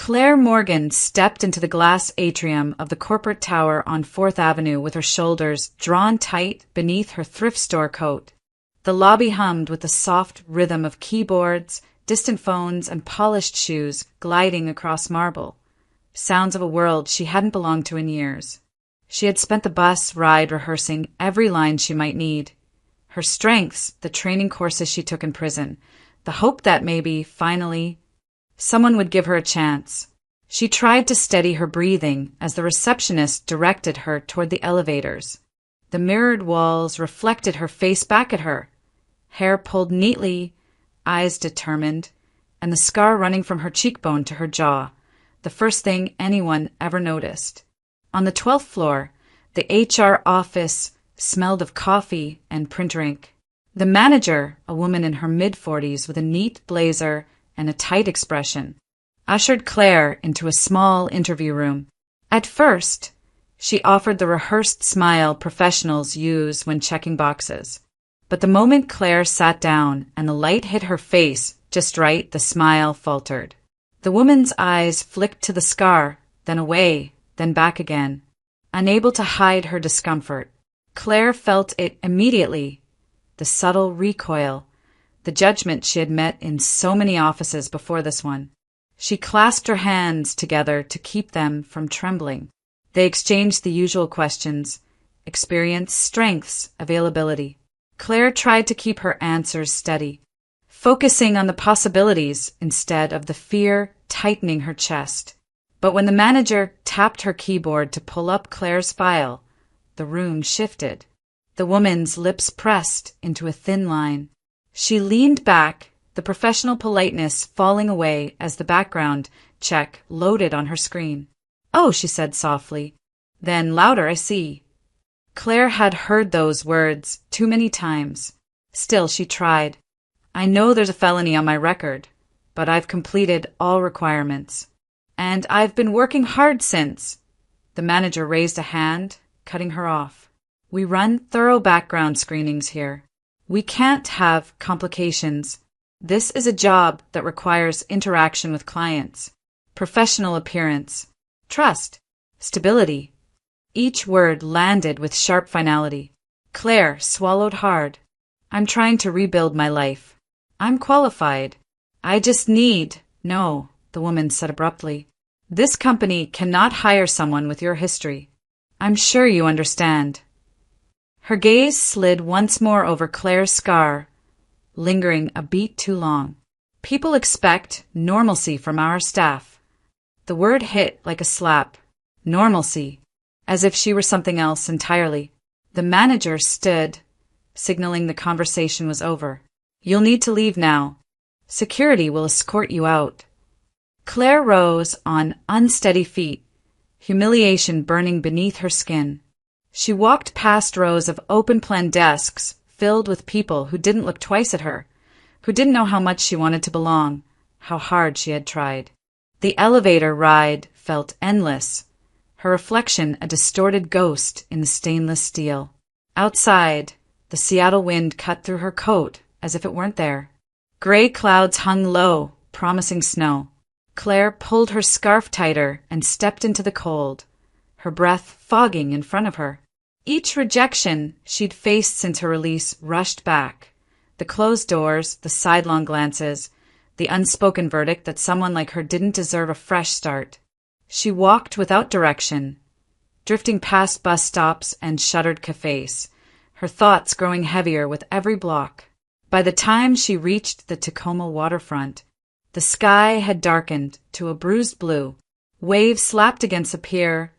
Claire Morgan stepped into the glass atrium of the corporate tower on 4th Avenue with her shoulders drawn tight beneath her thrift store coat. The lobby hummed with the soft rhythm of keyboards, distant phones, and polished shoes gliding across marble. Sounds of a world she hadn't belonged to in years. She had spent the bus ride rehearsing every line she might need. Her strengths, the training courses she took in prison, the hope that maybe, finally, someone would give her a chance. She tried to steady her breathing as the receptionist directed her toward the elevators. The mirrored walls reflected her face back at her, hair pulled neatly, eyes determined, and the scar running from her cheekbone to her jaw, the first thing anyone ever noticed. On the 12th floor, the HR office smelled of coffee and printer ink. The manager, a woman in her mid-40s with a neat blazer and a tight expression, ushered Claire into a small interview room. At first, she offered the rehearsed smile professionals use when checking boxes. But the moment Claire sat down and the light hit her face just right, the smile faltered. The woman's eyes flicked to the scar, then away, then back again. Unable to hide her discomfort, Claire felt it immediately, the subtle recoil, the judgment she had met in so many offices before this one. She clasped her hands together to keep them from trembling. They exchanged the usual questions: experience, strengths, availability. Claire tried to keep her answers steady, focusing on the possibilities instead of the fear tightening her chest. But when the manager tapped her keyboard to pull up Claire's file, the room shifted. The woman's lips pressed into a thin line. She leaned back, the professional politeness falling away as the background check loaded on her screen. "Oh," she said softly. Then louder, "I see." Claire had heard those words too many times. Still, she tried. "I know there's a felony on my record, but I've completed all requirements. And I've been working hard since." The manager raised a hand, cutting her off. "We run thorough background screenings here. We can't have complications. This is a job that requires interaction with clients, professional appearance, trust, stability." Each word landed with sharp finality. Claire swallowed hard. "I'm trying to rebuild my life. I'm qualified. I just need—" "No," the woman said abruptly. "This company cannot hire someone with your history. I'm sure you understand." Her gaze slid once more over Claire's scar, lingering a beat too long. "People expect normalcy from our staff." The word hit like a slap. Normalcy. As if she were something else entirely. The manager stood, signaling the conversation was over. "You'll need to leave now. Security will escort you out." Claire rose on unsteady feet, humiliation burning beneath her skin. She walked past rows of open-plan desks filled with people who didn't look twice at her, who didn't know how much she wanted to belong, how hard she had tried. The elevator ride felt endless, her reflection a distorted ghost in the stainless steel. Outside, the Seattle wind cut through her coat as if it weren't there. Gray clouds hung low, promising snow. Claire pulled her scarf tighter and stepped into the cold, her breath fogging in front of her. Each rejection she'd faced since her release rushed back. The closed doors, the sidelong glances, the unspoken verdict that someone like her didn't deserve a fresh start. She walked without direction, drifting past bus stops and shuttered cafes, her thoughts growing heavier with every block. By the time she reached the Tacoma waterfront, the sky had darkened to a bruised blue. Waves slapped against the pier,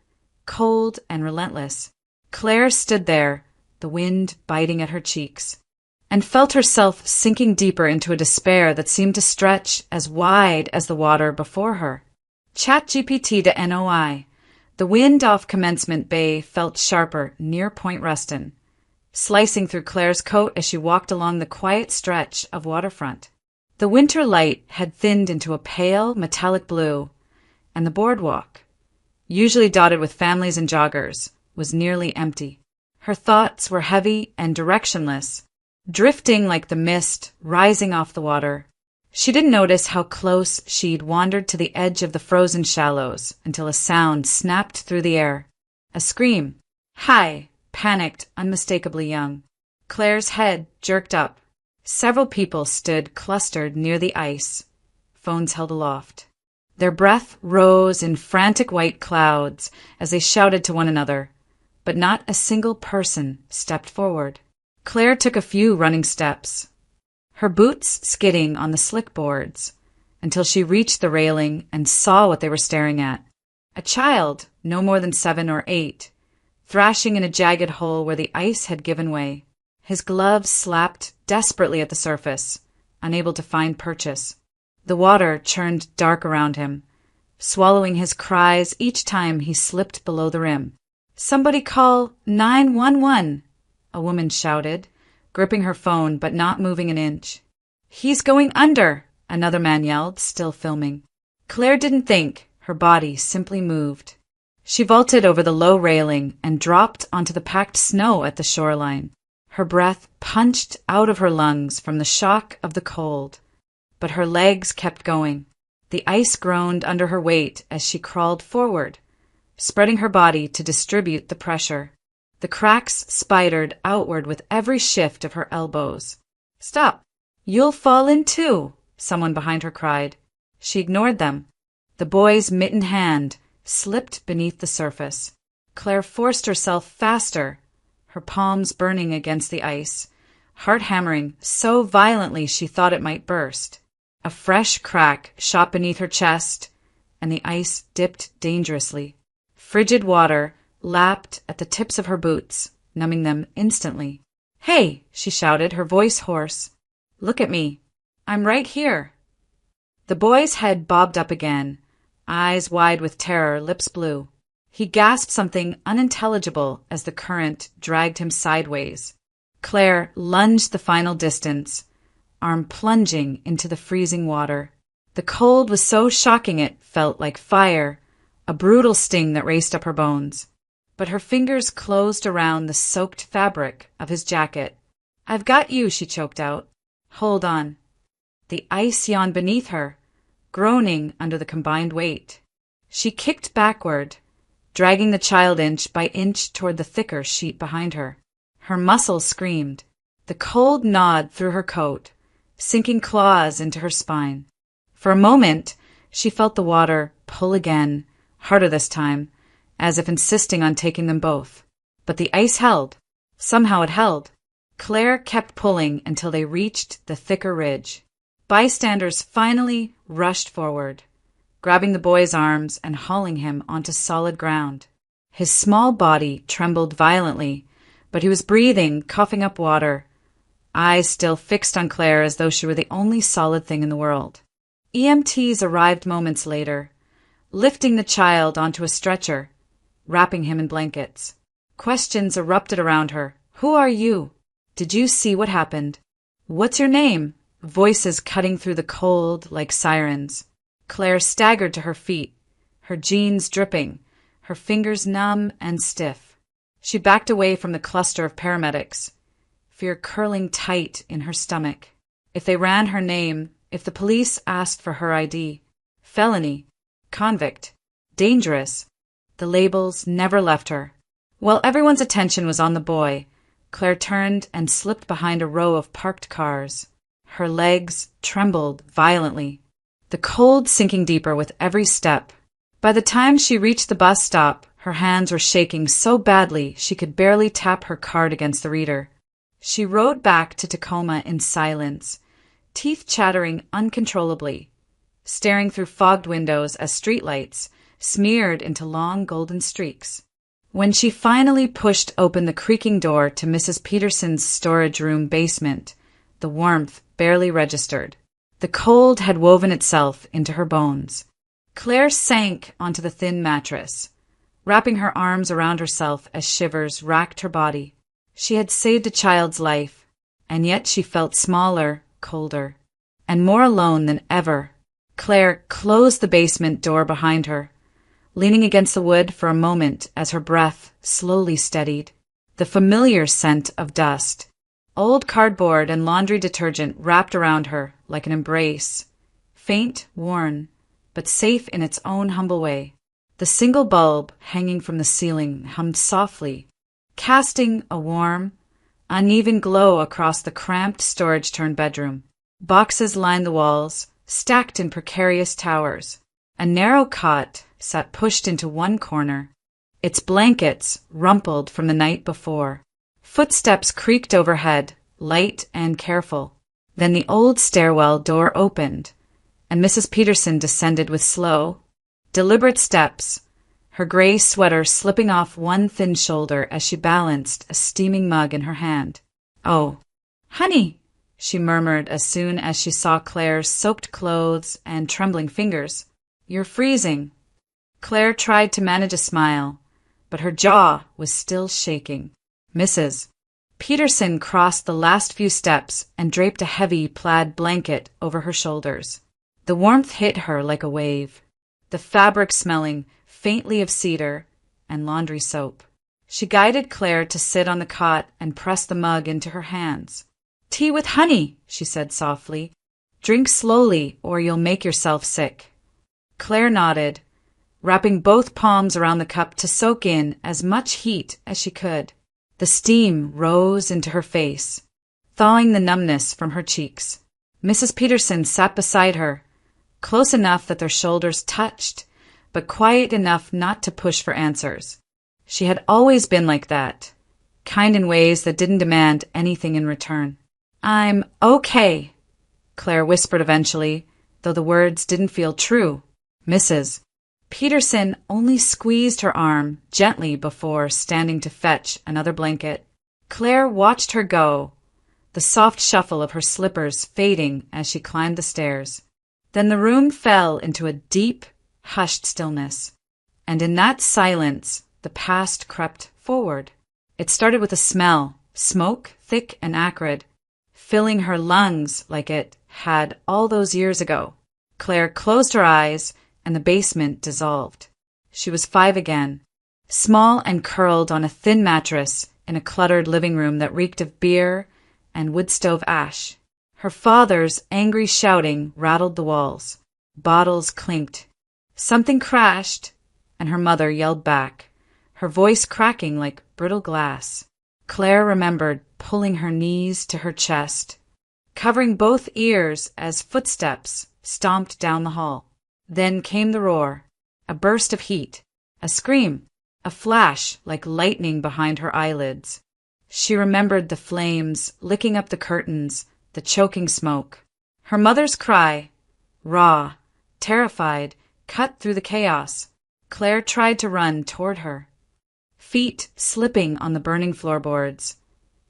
cold and relentless. Claire stood there, the wind biting at her cheeks, and felt herself sinking deeper into a despair that seemed to stretch as wide as the water before her. ChatGPT to NOI. The wind off Commencement Bay felt sharper near Point Ruston, slicing through Claire's coat as she walked along the quiet stretch of waterfront. The winter light had thinned into a pale, metallic blue, and the boardwalk, usually dotted with families and joggers, was nearly empty. Her thoughts were heavy and directionless, drifting like the mist rising off the water. She didn't notice how close she'd wandered to the edge of the frozen shallows until a sound snapped through the air. A scream. Hi, panicked, unmistakably young. Claire's head jerked up. Several people stood clustered near the ice, phones held aloft. Their breath rose in frantic white clouds as they shouted to one another, but not a single person stepped forward. Claire took a few running steps, her boots skidding on the slick boards, until she reached the railing and saw what they were staring at. A child, no more than 7 or 8, thrashing in a jagged hole where the ice had given way. His gloves slapped desperately at the surface, unable to find purchase. The water churned dark around him, swallowing his cries each time he slipped below the rim. "Somebody call 911!" a woman shouted, gripping her phone but not moving an inch. "He's going under!" another man yelled, still filming. Claire didn't think, her body simply moved. She vaulted over the low railing and dropped onto the packed snow at the shoreline. Her breath punched out of her lungs from the shock of the cold, but her legs kept going. The ice groaned under her weight as she crawled forward, spreading her body to distribute the pressure. The cracks spidered outward with every shift of her elbows. "Stop! You'll fall in too!" someone behind her cried. She ignored them. The boy's mittened hand slipped beneath the surface. Claire forced herself faster, her palms burning against the ice, heart hammering so violently she thought it might burst. A fresh crack shot beneath her chest, and the ice dipped dangerously. Frigid water lapped at the tips of her boots, numbing them instantly. "Hey!" she shouted, her voice hoarse. "Look at me. I'm right here." The boy's head bobbed up again, eyes wide with terror, lips blue. He gasped something unintelligible as the current dragged him sideways. Claire lunged the final distance, arm plunging into the freezing water. The cold was so shocking it felt like fire, a brutal sting that raced up her bones. But her fingers closed around the soaked fabric of his jacket. "I've got you," she choked out. "Hold on." The ice yawned beneath her, groaning under the combined weight. She kicked backward, dragging the child inch by inch toward the thicker sheet behind her. Her muscles screamed. The cold gnawed through her coat, sinking claws into her spine. For a moment, she felt the water pull again, harder this time, as if insisting on taking them both. But the ice held. Somehow it held. Claire kept pulling until they reached the thicker ridge. Bystanders finally rushed forward, grabbing the boy's arms and hauling him onto solid ground. His small body trembled violently, but he was breathing, coughing up water, eyes still fixed on Claire as though she were the only solid thing in the world. EMTs arrived moments later, lifting the child onto a stretcher, wrapping him in blankets. Questions erupted around her. "Who are you? Did you see what happened? What's your name?" Voices cutting through the cold like sirens. Claire staggered to her feet, her jeans dripping, her fingers numb and stiff. She backed away from the cluster of paramedics, fear curling tight in her stomach. If they ran her name, if the police asked for her ID, felony, convict, dangerous, the labels never left her. While everyone's attention was on the boy, Claire turned and slipped behind a row of parked cars. Her legs trembled violently, the cold sinking deeper with every step. By the time she reached the bus stop, her hands were shaking so badly she could barely tap her card against the reader. She rode back to Tacoma in silence, teeth chattering uncontrollably, staring through fogged windows as streetlights smeared into long golden streaks. When she finally pushed open the creaking door to Mrs. Peterson's storage room basement, the warmth barely registered. The cold had woven itself into her bones. Claire sank onto the thin mattress, wrapping her arms around herself as shivers racked her body. She had saved a child's life, and yet she felt smaller, colder, and more alone than ever. Claire closed the basement door behind her, leaning against the wood for a moment as her breath slowly steadied. The familiar scent of dust, Old cardboard and laundry detergent wrapped around her like an embrace, faint, worn, but safe in its own humble way. The single bulb hanging from the ceiling hummed softly, casting a warm, uneven glow across the cramped storage-turned bedroom. Boxes lined the walls, stacked in precarious towers. A narrow cot sat pushed into one corner, its blankets rumpled from the night before. Footsteps creaked overhead, light and careful. Then the old stairwell door opened, and Mrs. Peterson descended with slow, deliberate steps, her gray sweater slipping off one thin shoulder as she balanced a steaming mug in her hand. "Oh, honey," she murmured as soon as she saw Claire's soaked clothes and trembling fingers. "You're freezing." Claire tried to manage a smile, but her jaw was still shaking. Mrs. Peterson crossed the last few steps and draped a heavy plaid blanket over her shoulders. The warmth hit her like a wave, the fabric smelling faintly of cedar and laundry soap. She guided Claire to sit on the cot and press the mug into her hands. "Tea with honey," she said softly. "Drink slowly or you'll make yourself sick." Claire nodded, wrapping both palms around the cup to soak in as much heat as she could. The steam rose into her face, thawing the numbness from her cheeks. Mrs. Peterson sat beside her, close enough that their shoulders touched, but quiet enough not to push for answers. She had always been like that, kind in ways that didn't demand anything in return. "I'm okay," Claire whispered eventually, though the words didn't feel true. Mrs. Peterson only squeezed her arm gently before standing to fetch another blanket. Claire watched her go, the soft shuffle of her slippers fading as she climbed the stairs. Then the room fell into a deep, hushed stillness, and in that silence the past crept forward. It started with a smell, smoke, thick and acrid, filling her lungs like it had all those years ago. Claire closed her eyes, and the basement dissolved. She was 5 again, small and curled on a thin mattress in a cluttered living room that reeked of beer and wood stove ash. Her father's angry shouting rattled the walls. Bottles clinked. Something crashed, and her mother yelled back, her voice cracking like brittle glass. Claire remembered pulling her knees to her chest, covering both ears as footsteps stomped down the hall. Then came the roar, a burst of heat, a scream, a flash like lightning behind her eyelids. She remembered the flames licking up the curtains, the choking smoke. Her mother's cry, raw, terrified, cut through the chaos. Claire tried to run toward her, feet slipping on the burning floorboards,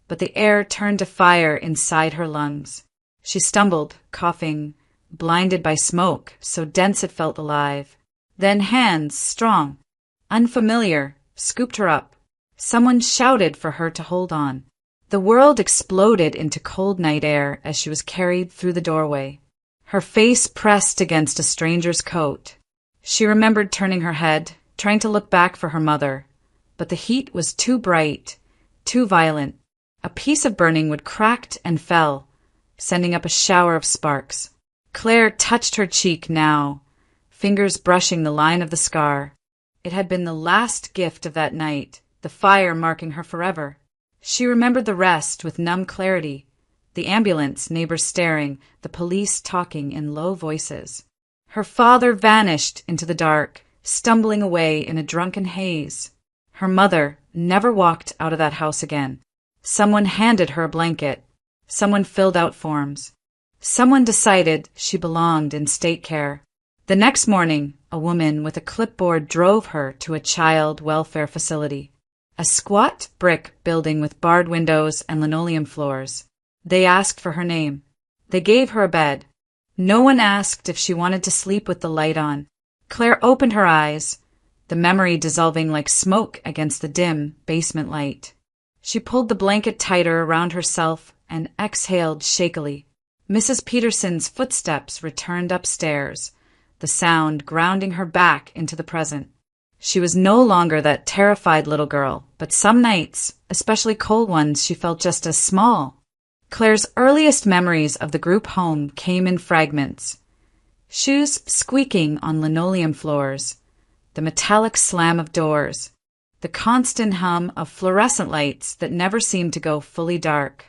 but the air turned to fire inside her lungs. She stumbled, coughing, blinded by smoke so dense it felt alive. Then hands, strong, unfamiliar, scooped her up. Someone shouted for her to hold on. The world exploded into cold night air as she was carried through the doorway, her face pressed against a stranger's coat. She remembered turning her head, trying to look back for her mother, but the heat was too bright, too violent. A piece of burning wood cracked and fell, sending up a shower of sparks. Claire touched her cheek now, fingers brushing the line of the scar. It had been the last gift of that night, the fire marking her forever. She remembered the rest with numb clarity, the ambulance, neighbors staring, the police talking in low voices. Her father vanished into the dark, stumbling away in a drunken haze. Her mother never walked out of that house again. Someone handed her a blanket. Someone filled out forms. Someone decided she belonged in state care. The next morning, a woman with a clipboard drove her to a child welfare facility, a squat brick building with barred windows and linoleum floors. They asked for her name. They gave her a bed. No one asked if she wanted to sleep with the light on. Claire opened her eyes, the memory dissolving like smoke against the dim basement light. She pulled the blanket tighter around herself and exhaled shakily. Mrs. Peterson's footsteps returned upstairs, the sound grounding her back into the present. She was no longer that terrified little girl, but some nights, especially cold ones, she felt just as small, Claire's earliest memories of the group home came in fragments. Shoes squeaking on linoleum floors, the metallic slam of doors, the constant hum of fluorescent lights that never seemed to go fully dark.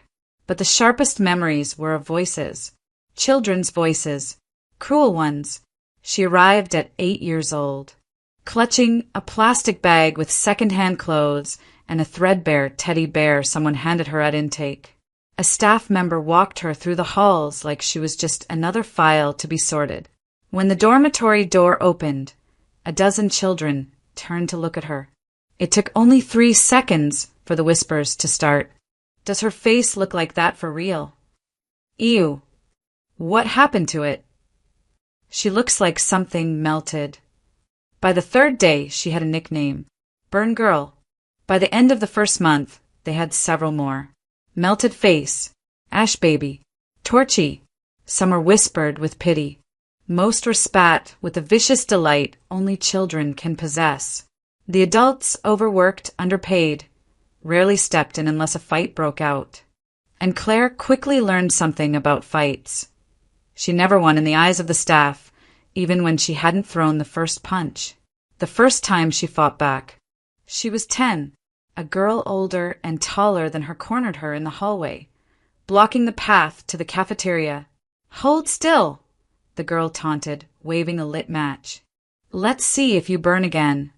But the sharpest memories were of voices, children's voices, cruel ones. She arrived at 8 years old, clutching a plastic bag with second-hand clothes and a threadbare teddy bear someone handed her at intake. A staff member walked her through the halls like she was just another file to be sorted. When the dormitory door opened, a dozen children turned to look at her. It took only 3 seconds for the whispers to start. Does her face look like that for real? Ew. What happened to it? She looks like something melted. By the 3rd day, she had a nickname, Burn Girl. By the end of the first month, they had several more. Melted Face, Ash Baby, Torchy. Some were whispered with pity. Most were spat with the vicious delight only children can possess. The adults, overworked, underpaid, rarely stepped in unless a fight broke out. And Claire quickly learned something about fights. She never won in the eyes of the staff, even when she hadn't thrown the first punch. The first time she fought back. She was 10. A girl older and taller than her cornered her in the hallway, blocking the path to the cafeteria. "Hold still," the girl taunted, waving a lit match. "Let's see if you burn again."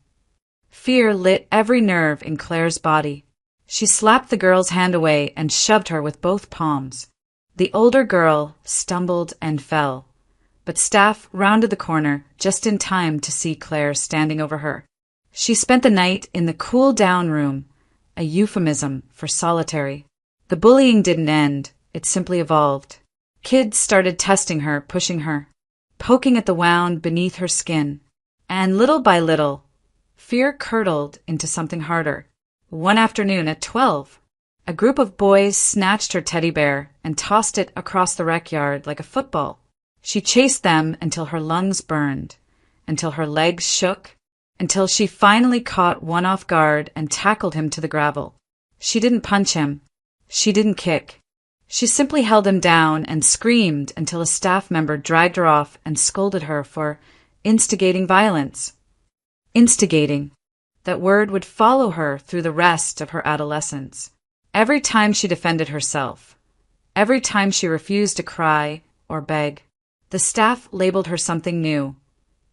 Fear lit every nerve in Claire's body. She slapped the girl's hand away and shoved her with both palms. The older girl stumbled and fell, but staff rounded the corner just in time to see Claire standing over her. She spent the night in the cool-down room, a euphemism for solitary. The bullying didn't end, it simply evolved. Kids started testing her, pushing her, poking at the wound beneath her skin. And little by little, fear curdled into something harder. One afternoon at 12, a group of boys snatched her teddy bear and tossed it across the rec yard like a football. She chased them until her lungs burned, until her legs shook, until she finally caught one off guard and tackled him to the gravel. She didn't punch him. She didn't kick. She simply held him down and screamed until a staff member dragged her off and scolded her for instigating violence. Instigating. That word would follow her through the rest of her adolescence. Every time she defended herself, every time she refused to cry or beg, the staff labeled her something new: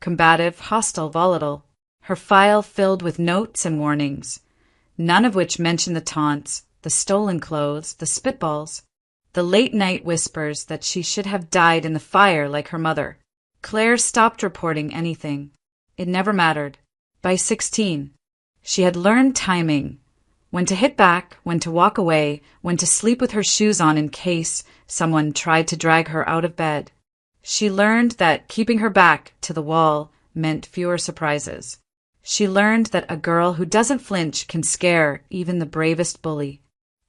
combative, hostile, volatile. Her file filled with notes and warnings, none of which mentioned the taunts, the stolen clothes, the spitballs, the late-night whispers that she should have died in the fire like her mother. Claire stopped reporting anything. It never mattered. By 16, she had learned timing, when to hit back, when to walk away, when to sleep with her shoes on in case someone tried to drag her out of bed. She learned that keeping her back to the wall meant fewer surprises. She learned that a girl who doesn't flinch can scare even the bravest bully.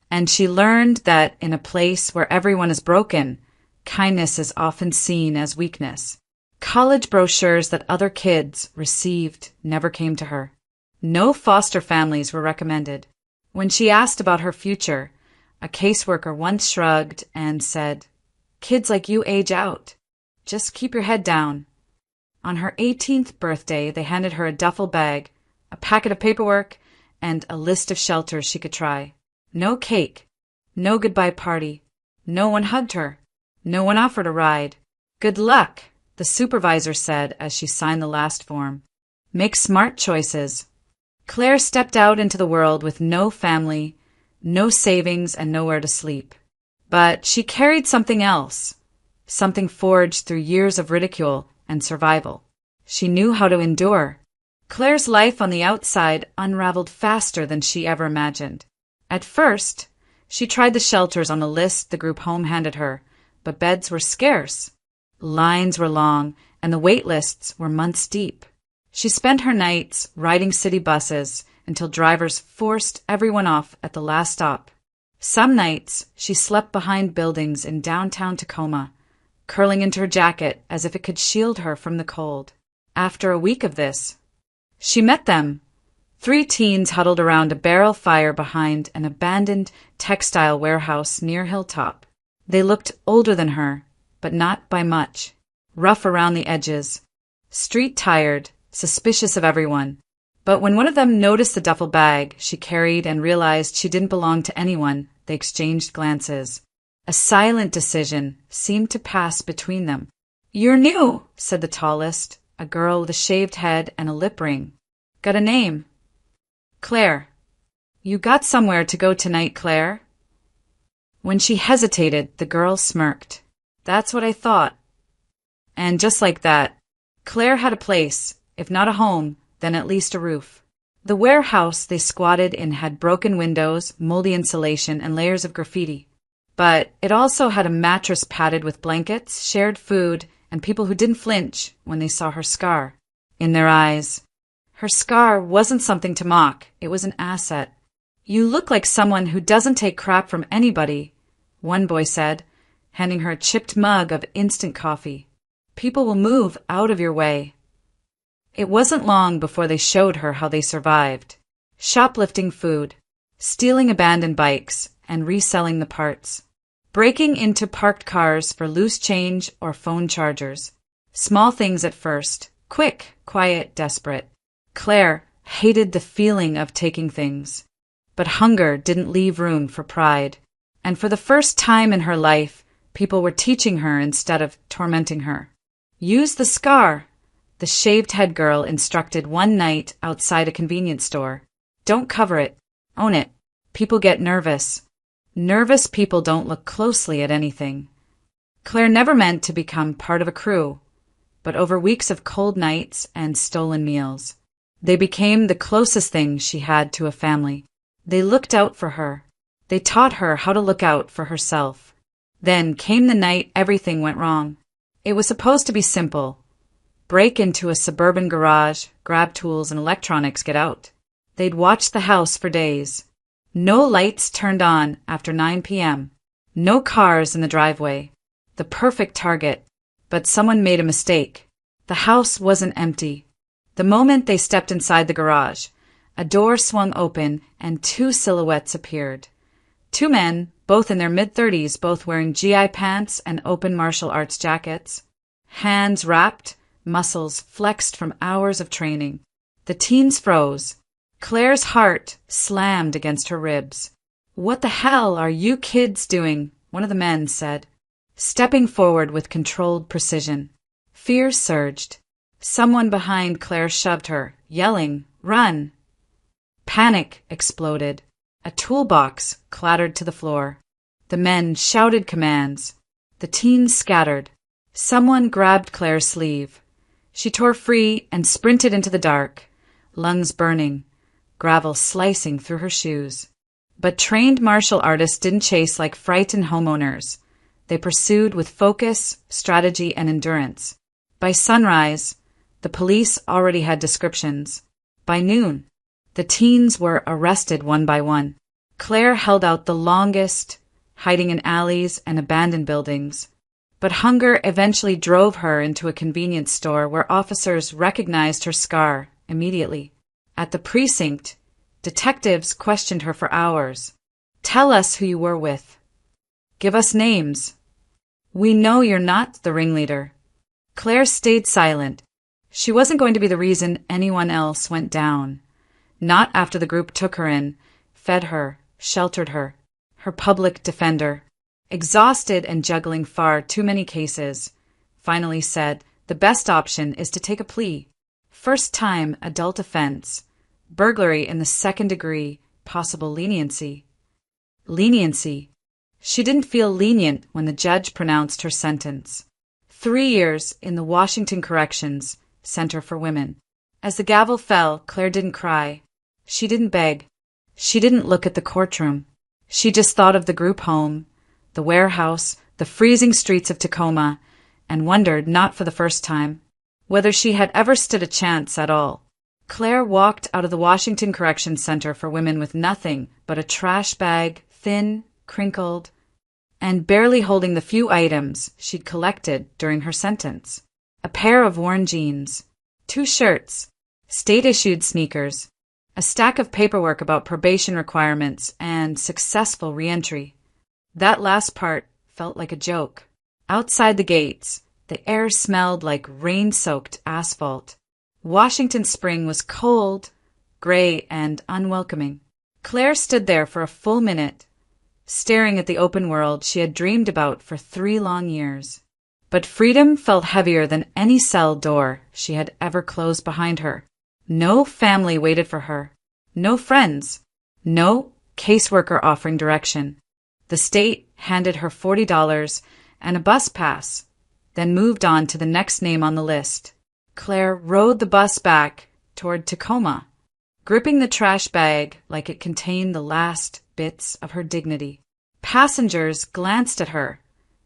And she learned that in a place where everyone is broken, kindness is often seen as weakness. College brochures that other kids received never came to her. No foster families were recommended. When she asked about her future, a caseworker once shrugged and said, "Kids like you age out. Just keep your head down." On her 18th birthday, they handed her a duffel bag, a packet of paperwork, and a list of shelters she could try. No cake, no goodbye party. No one hugged her. No one offered a ride. "Good luck," the supervisor said as she signed the last form. "Make smart choices." Claire stepped out into the world with no family, no savings, and nowhere to sleep. But she carried something else, something forged through years of ridicule and survival. She knew how to endure. Claire's life on the outside unraveled faster than she ever imagined. At first, she tried the shelters on a list the group home handed her, but beds were scarce. Lines were long, and the wait lists were months deep. She spent her nights riding city buses until drivers forced everyone off at the last stop. Some nights, she slept behind buildings in downtown Tacoma, curling into her jacket as if it could shield her from the cold. After a week of this, she met them. 3 teens huddled around a barrel fire behind an abandoned textile warehouse near Hilltop. They looked older than her, but not by much. Rough around the edges. Street-tired, suspicious of everyone. But when one of them noticed the duffel bag she carried and realized she didn't belong to anyone, they exchanged glances. A silent decision seemed to pass between them. "You're new," said the tallest, a girl with a shaved head and a lip ring. "Got a name?" "Claire." "You got somewhere to go tonight, Claire?" When she hesitated, the girl smirked. "That's what I thought." And just like that, Claire had a place, if not a home, then at least a roof. The warehouse they squatted in had broken windows, moldy insulation, and layers of graffiti. But it also had a mattress padded with blankets, shared food, and people who didn't flinch when they saw her scar in their eyes. Her scar wasn't something to mock, it was an asset. "You look like someone who doesn't take crap from anybody," one boy said, handing her a chipped mug of instant coffee. "People will move out of your way." It wasn't long before they showed her how they survived. Shoplifting food, stealing abandoned bikes, and reselling the parts. Breaking into parked cars for loose change or phone chargers. Small things at first. Quick, quiet, desperate. Claire hated the feeling of taking things. But hunger didn't leave room for pride. And for the first time in her life, people were teaching her instead of tormenting her. "Use the scar," the shaved-head girl instructed one night outside a convenience store. "Don't cover it. Own it. People get nervous. Nervous people don't look closely at anything." Claire never meant to become part of a crew, but over weeks of cold nights and stolen meals, they became the closest thing she had to a family. They looked out for her. They taught her how to look out for herself. Then came the night everything went wrong. It was supposed to be simple. Break into a suburban garage, grab tools and electronics, get out. They'd watched the house for days. No lights turned on after 9 p.m. No cars in the driveway. The perfect target. But someone made a mistake. The house wasn't empty. The moment they stepped inside the garage, a door swung open and two silhouettes appeared. Two men, both in their mid-30s, both wearing GI pants and open martial arts jackets. Hands wrapped, muscles flexed from hours of training. The teens froze. Claire's heart slammed against her ribs. "What the hell are you kids doing?" one of the men said, stepping forward with controlled precision. Fear surged. Someone behind Claire shoved her, yelling, "Run!" Panic exploded. A toolbox clattered to the floor. The men shouted commands. The teens scattered. Someone grabbed Claire's sleeve. She tore free and sprinted into the dark, lungs burning, gravel slicing through her shoes. But trained martial artists didn't chase like frightened homeowners. They pursued with focus, strategy, and endurance. By sunrise, the police already had descriptions. By noon, the teens were arrested one by one. Claire held out the longest, hiding in alleys and abandoned buildings. But hunger eventually drove her into a convenience store where officers recognized her scar immediately. At the precinct, detectives questioned her for hours. "Tell us who you were with. Give us names. We know you're not the ringleader." Claire stayed silent. She wasn't going to be the reason anyone else went down. Not after the group took her in, fed her, sheltered her, her public defender. Exhausted and juggling far too many cases, finally said, "The best option is to take a plea. First time adult offense. Burglary in the second degree, possible leniency." Leniency. She didn't feel lenient when the judge pronounced her sentence. 3 years in the Washington Corrections Center for Women. As the gavel fell, Claire didn't cry. She didn't beg. She didn't look at the courtroom. She just thought of the group home, the warehouse, the freezing streets of Tacoma, and wondered, not for the first time, whether she had ever stood a chance at all. Claire walked out of the Washington Corrections Center for Women with nothing but a trash bag, thin, crinkled, and barely holding the few items she'd collected during her sentence. A pair of worn jeans, 2 shirts, state-issued sneakers, a stack of paperwork about probation requirements and successful reentry. That last part felt like a joke. Outside the gates, the air smelled like rain-soaked asphalt. Washington spring was cold, gray, and unwelcoming. Claire stood there for a full minute, staring at the open world she had dreamed about for 3 long years. But freedom felt heavier than any cell door she had ever closed behind her. No family waited for her. No friends. No caseworker offering direction. The state handed her $40 and a bus pass, then moved on to the next name on the list. Claire rode the bus back toward Tacoma, gripping the trash bag like it contained the last bits of her dignity. Passengers glanced at her,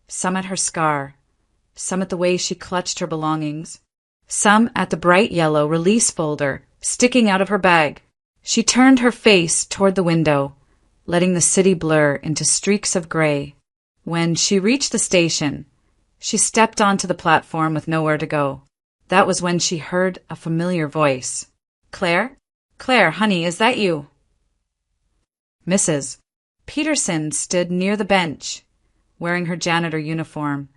some at her scar, some at the way she clutched her belongings, some at the bright yellow release folder sticking out of her bag. She turned her face toward the window, letting the city blur into streaks of gray. When she reached the station, she stepped onto the platform with nowhere to go. That was when she heard a familiar voice. "Claire? Claire, honey, is that you?" Mrs. Peterson stood near the bench, wearing her janitor uniform,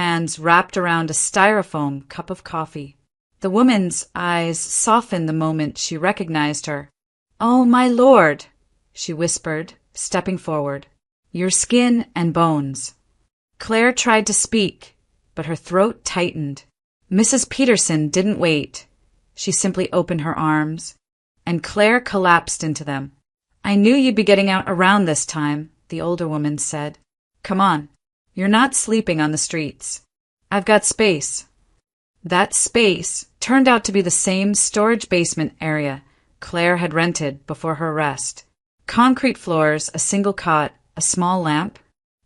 hands wrapped around a styrofoam cup of coffee. The woman's eyes softened the moment she recognized her. "Oh, my lord," she whispered, stepping forward. "Your skin and bones." Claire tried to speak, but her throat tightened. Mrs. Peterson didn't wait. She simply opened her arms, and Claire collapsed into them. "I knew you'd be getting out around this time," the older woman said. "Come on. You're not sleeping on the streets. I've got space." That space turned out to be the same storage basement area Claire had rented before her arrest. Concrete floors, a single cot, a small lamp,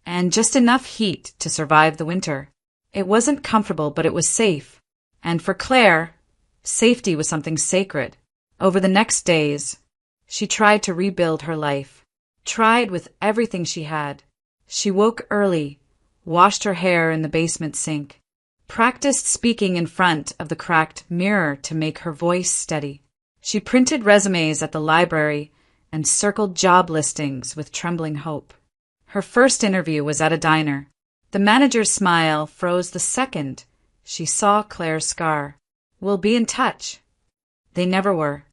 and just enough heat to survive the winter. It wasn't comfortable, but it was safe. And for Claire, safety was something sacred. Over the next days, she tried to rebuild her life. Tried with everything she had. She woke early, washed her hair in the basement sink, practiced speaking in front of the cracked mirror to make her voice steady. She printed resumes at the library and circled job listings with trembling hope. Her first interview was at a diner. The manager's smile froze the second she saw Claire's scar. "We'll be in touch." They never were.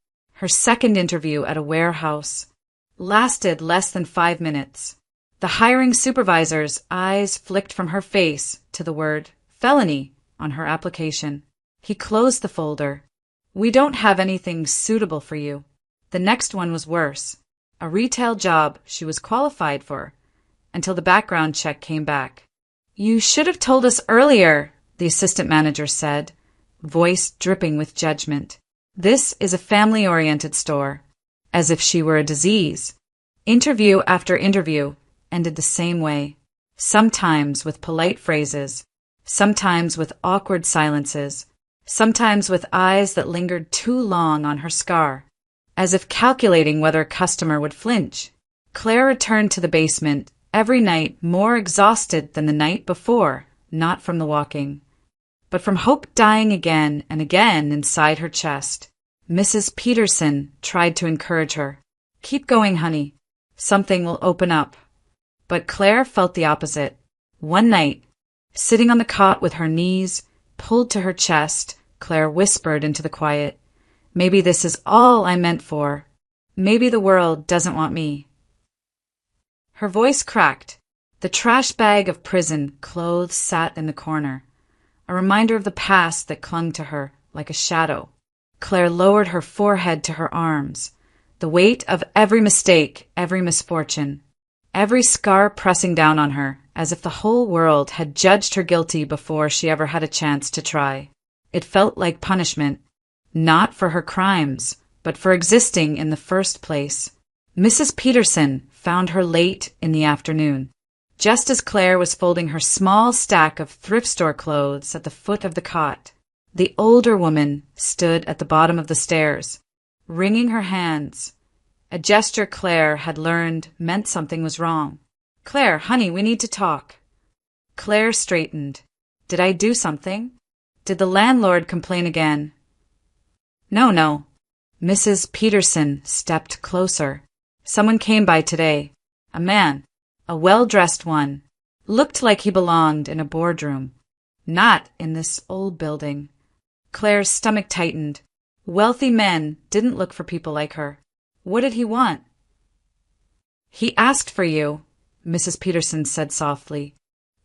Her second interview at a warehouse lasted less than 5 minutes. The hiring supervisor's eyes flicked from her face to the word felony on her application. He closed the folder. "We don't have anything suitable for you." The next one was worse. A retail job she was qualified for, until the background check came back. "You should have told us earlier," the assistant manager said, voice dripping with judgment. "This is a family-oriented store," as if she were a disease. Interview after interview ended the same way, sometimes with polite phrases, sometimes with awkward silences, sometimes with eyes that lingered too long on her scar, as if calculating whether a customer would flinch. Claire returned to the basement every night more exhausted than the night before, not from the walking, but from hope dying again and again inside her chest. Mrs. Peterson tried to encourage her. "Keep going, honey. Something will open up." But Claire felt the opposite. One night, sitting on the cot with her knees pulled to her chest, Claire whispered into the quiet, "Maybe this is all I'm meant for. Maybe the world doesn't want me." Her voice cracked. The trash bag of prison clothes sat in the corner, a reminder of the past that clung to her like a shadow. Claire lowered her forehead to her arms, the weight of every mistake, every misfortune, every scar pressing down on her, as if the whole world had judged her guilty before she ever had a chance to try. It felt like punishment, not for her crimes, but for existing in the first place. Mrs. Peterson found her late in the afternoon, just as Claire was folding her small stack of thrift store clothes at the foot of the cot. The older woman stood at the bottom of the stairs, wringing her hands, a gesture Claire had learned meant something was wrong. "Claire, honey, we need to talk." Claire straightened. "Did I do something? Did the landlord complain again?" No. Mrs. Peterson stepped closer. "Someone came by today. A man. A well-dressed one. Looked like he belonged in a boardroom. Not in this old building. Claire's stomach tightened. Wealthy men didn't look for people like her. What did he want? He asked for you, Mrs. Peterson said softly.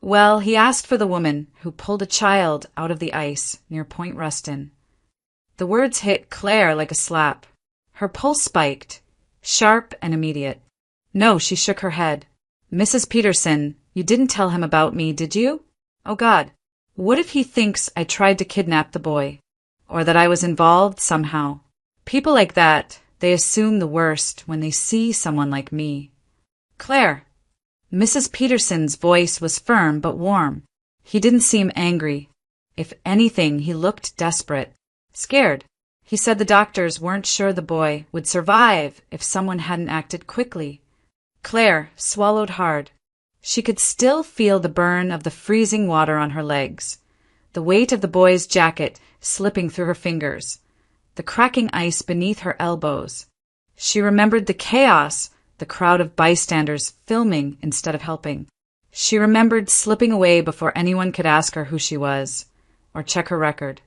Well, he asked for the woman who pulled a child out of the ice near Point Ruston. The words hit Claire like a slap. Her pulse spiked, sharp and immediate. No, she shook her head. Mrs. Peterson, you didn't tell him about me, did you? Oh, God. What if he thinks I tried to kidnap the boy? Or that I was involved somehow? People like that, they assume the worst when they see someone like me. Claire. Mrs. Peterson's voice was firm but warm. He didn't seem angry. If anything, he looked desperate. Scared. He said the doctors weren't sure the boy would survive if someone hadn't acted quickly. Claire swallowed hard. She could still feel the burn of the freezing water on her legs, the weight of the boy's jacket slipping through her fingers, the cracking ice beneath her elbows. She remembered the chaos, the crowd of bystanders filming instead of helping. She remembered slipping away before anyone could ask her who she was, or check her record.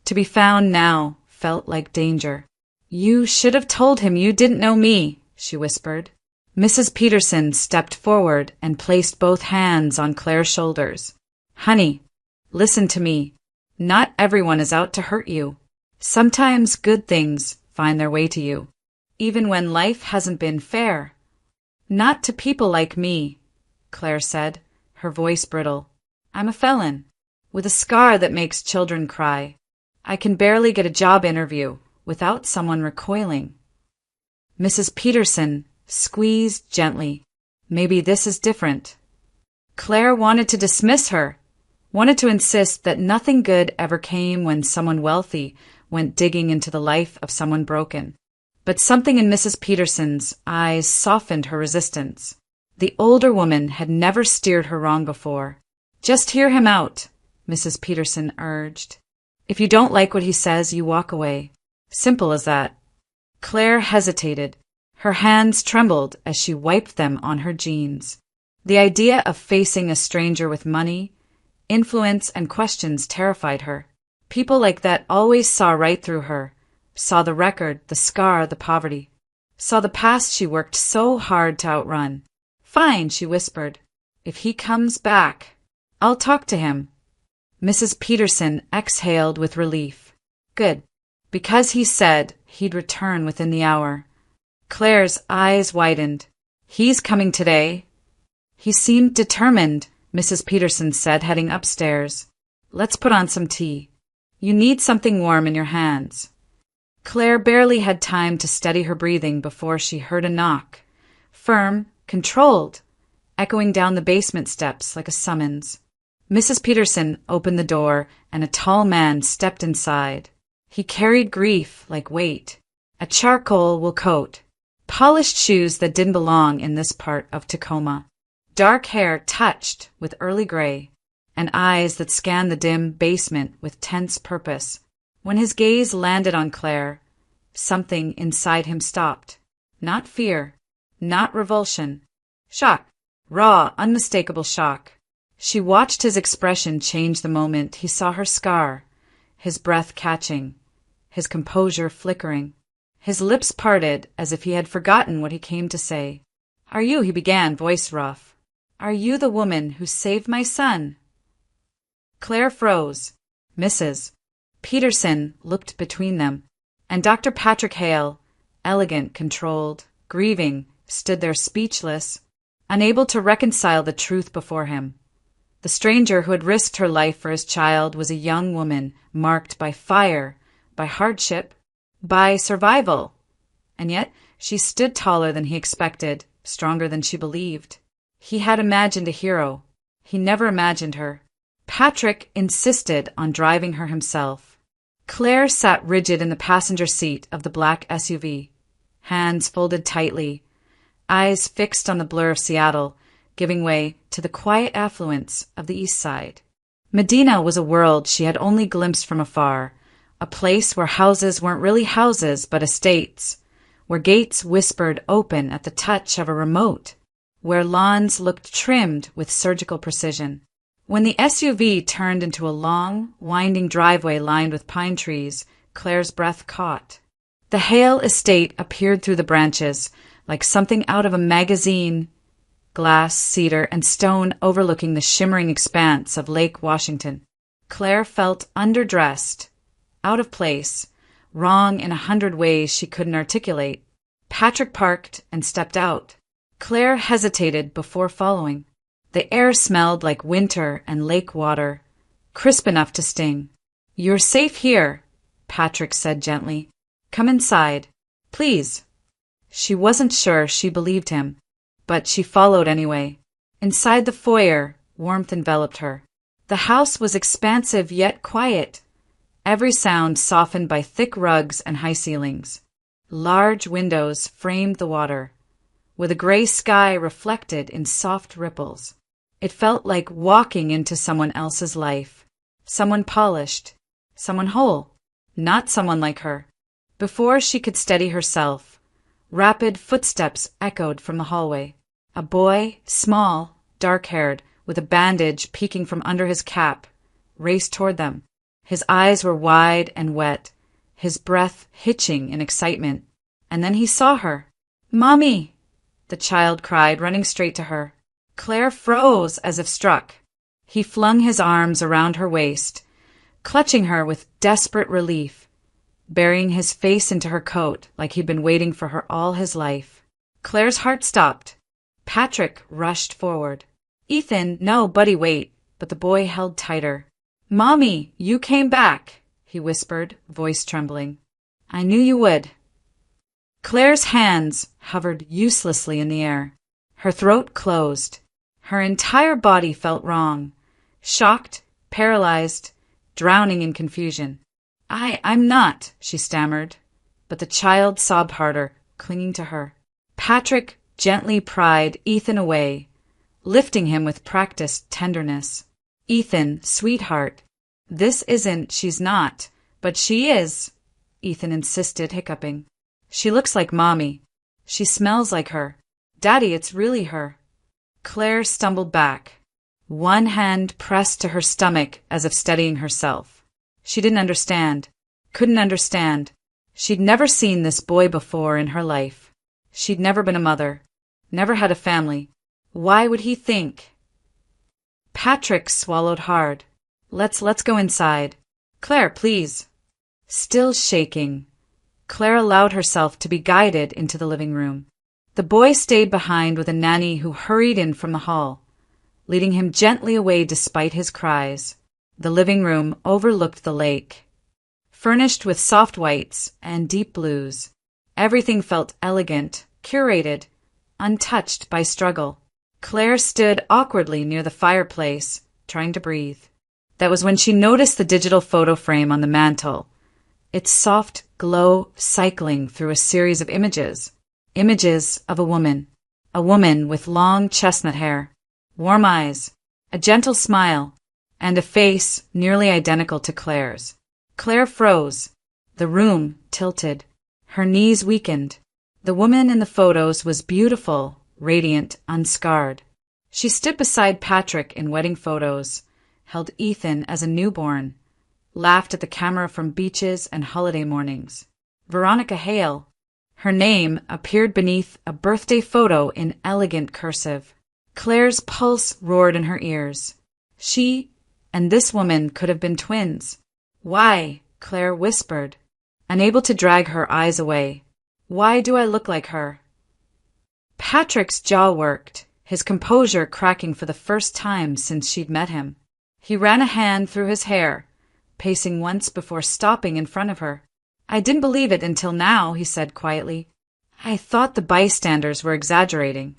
To be found now felt like danger. You should have told him you didn't know me, she whispered. Mrs. Peterson stepped forward and placed both hands on Claire's shoulders. Honey, listen to me. Not everyone is out to hurt you. Sometimes good things find their way to you, even when life hasn't been fair. Not to people like me, Claire said, her voice brittle. I'm a felon, with a scar that makes children cry. I can barely get a job interview without someone recoiling. Mrs. Peterson squeezed gently. Maybe this is different. Claire wanted to dismiss her, wanted to insist that nothing good ever came when someone wealthy went digging into the life of someone broken. But something in Mrs. Peterson's eyes softened her resistance. The older woman had never steered her wrong before. Just hear him out, Mrs. Peterson urged. If you don't like what he says, you walk away. Simple as that. Claire hesitated. Her hands trembled as she wiped them on her jeans. The idea of facing a stranger with money, influence, and questions terrified her. People like that always saw right through her, saw the record, the scar, the poverty, saw the past she worked so hard to outrun. Fine, she whispered. If he comes back, I'll talk to him. Mrs. Peterson exhaled with relief. Good, because he said he'd return within the hour. Claire's eyes widened. He's coming today. He seemed determined, Mrs. Peterson said, heading upstairs. Let's put on some tea. You need something warm in your hands. Claire barely had time to steady her breathing before she heard a knock. Firm, controlled, echoing down the basement steps like a summons. Mrs. Peterson opened the door, and a tall man stepped inside. He carried grief like weight, a charcoal wool coat, polished shoes that didn't belong in this part of Tacoma, dark hair touched with early gray, and eyes that scanned the dim basement with tense purpose. When his gaze landed on Claire, something inside him stopped. Not fear, not revulsion. Shock. Raw, unmistakable shock. She watched his expression change the moment he saw her scar, his breath catching, his composure flickering. His lips parted as if he had forgotten what he came to say. Are you, he began, voice rough. Are you the woman who saved my son? Claire froze. Mrs. Peterson looked between them, and Dr. Patrick Hale, elegant, controlled, grieving, stood there speechless, unable to reconcile the truth before him. The stranger who had risked her life for his child was a young woman marked by fire, by hardship, by survival. And yet she stood taller than he expected, stronger than she believed. He had imagined a hero. He never imagined her. Patrick insisted on driving her himself. Claire sat rigid in the passenger seat of the black SUV, hands folded tightly, eyes fixed on the blur of Seattle, giving way to the quiet affluence of the East Side. Medina was a world she had only glimpsed from afar, a place where houses weren't really houses but estates, where gates whispered open at the touch of a remote, where lawns looked trimmed with surgical precision. When the SUV turned into a long, winding driveway lined with pine trees, Claire's breath caught. The Hale estate appeared through the branches, like something out of a magazine, glass, cedar, and stone overlooking the shimmering expanse of Lake Washington. Claire felt underdressed, out of place, wrong in 100 ways she couldn't articulate. Patrick parked and stepped out. Claire hesitated before following. The air smelled like winter and lake water, crisp enough to sting. "You're safe here," Patrick said gently. "Come inside, please." She wasn't sure she believed him, but she followed anyway. Inside the foyer, warmth enveloped her. The house was expansive yet quiet, every sound softened by thick rugs and high ceilings. Large windows framed the water, with a gray sky reflected in soft ripples. It felt like walking into someone else's life. Someone polished, someone whole, not someone like her. Before she could steady herself, rapid footsteps echoed from the hallway. A boy, small, dark-haired, with a bandage peeking from under his cap, raced toward them. His eyes were wide and wet, his breath hitching in excitement. And then he saw her. "Mommy!" the child cried, running straight to her. Claire froze as if struck. He flung his arms around her waist, clutching her with desperate relief, burying his face into her coat like he'd been waiting for her all his life. Claire's heart stopped. Patrick rushed forward. "Ethan, no, buddy, wait." But the boy held tighter. "Mommy, you came back," he whispered, voice trembling. "I knew you would." Claire's hands hovered uselessly in the air. Her throat closed. Her entire body felt wrong, shocked, paralyzed, drowning in confusion. I'm not," she stammered. But the child sobbed harder, clinging to her. Patrick gently pried Ethan away, lifting him with practiced tenderness. "Ethan, sweetheart, this isn't, she's not, but she is," Ethan insisted, hiccuping. "She looks like Mommy. She smells like her. Daddy, it's really her." Claire stumbled back, one hand pressed to her stomach as if steadying herself. She didn't understand, couldn't understand. She'd never seen this boy before in her life. She'd never been a mother, never had a family. Why would he think? Patrick swallowed hard. Let's go inside. Claire, please." Still shaking, Claire allowed herself to be guided into the living room. The boy stayed behind with a nanny who hurried in from the hall, leading him gently away despite his cries. The living room overlooked the lake, furnished with soft whites and deep blues. Everything felt elegant, curated, untouched by struggle. Claire stood awkwardly near the fireplace, trying to breathe. That was when she noticed the digital photo frame on the mantel, its soft glow cycling through a series of images. Images of a woman with long chestnut hair, warm eyes, a gentle smile, and a face nearly identical to Claire's. Claire froze. The room tilted. Her knees weakened. The woman in the photos was beautiful, radiant, unscarred. She stood beside Patrick in wedding photos, held Ethan as a newborn, laughed at the camera from beaches and holiday mornings. Veronica Hale. Her name appeared beneath a birthday photo in elegant cursive. Claire's pulse roared in her ears. She and this woman could have been twins. "Why?" Claire whispered, unable to drag her eyes away. "Why do I look like her?" Patrick's jaw worked, his composure cracking for the first time since she'd met him. He ran a hand through his hair, pacing once before stopping in front of her. "I didn't believe it until now," he said quietly. "I thought the bystanders were exaggerating.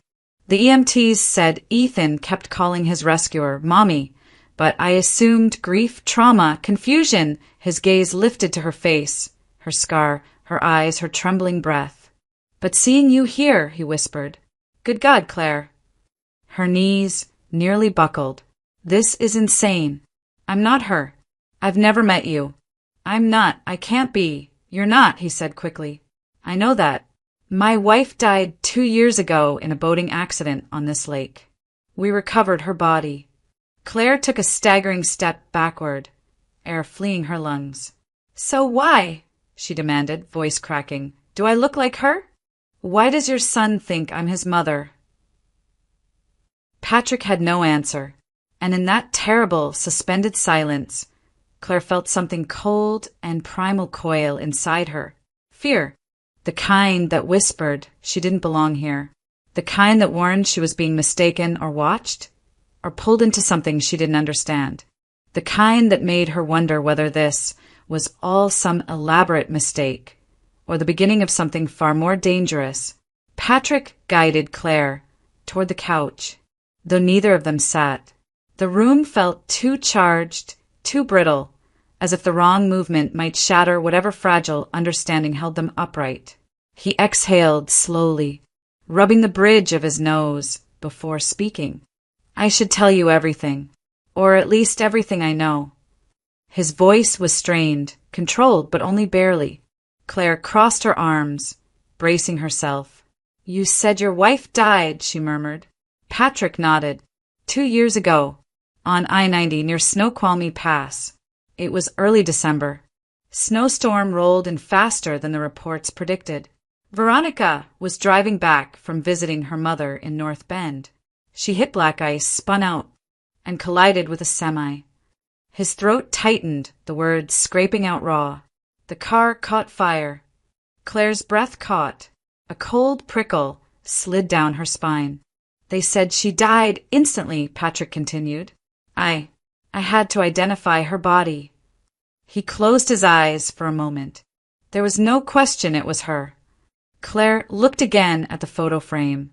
The EMTs said Ethan kept calling his rescuer Mommy, but I assumed grief, trauma, confusion." His gaze lifted to her face, her scar, her eyes, her trembling breath. "But seeing you here," he whispered. "Good God, Claire." Her knees nearly buckled. "This is insane. I'm not her. I've never met you. I'm not. I can't be. You're not," he said quickly. "I know that. My wife died 2 years ago in a boating accident on this lake. We recovered her body. Claire took a staggering step backward, air fleeing her lungs. So why, she demanded, voice cracking, do I look like her? Why does your son think I'm his mother? Patrick had no answer, and in that terrible, suspended silence, Claire felt something cold and primal coil inside her. Fear. The kind that whispered she didn't belong here. The kind that warned she was being mistaken or watched, or pulled into something she didn't understand. The kind that made her wonder whether this was all some elaborate mistake, or the beginning of something far more dangerous. Patrick guided Claire toward the couch, though neither of them sat. The room felt too charged, too brittle, as if the wrong movement might shatter whatever fragile understanding held them upright. He exhaled slowly, rubbing the bridge of his nose before speaking. I should tell you everything, or at least everything I know. His voice was strained, controlled, but only barely. Claire crossed her arms, bracing herself. You said your wife died, she murmured. Patrick nodded. 2 years ago, on I-90 near Snoqualmie Pass. It was early December. Snowstorm rolled in faster than the reports predicted. Veronica was driving back from visiting her mother in North Bend. She hit black ice, spun out, and collided with a semi. His throat tightened, the words scraping out raw. The car caught fire. Claire's breath caught. A cold prickle slid down her spine. They said she died instantly, Patrick continued. I had to identify her body. He closed his eyes for a moment. There was no question it was her. Claire looked again at the photo frame.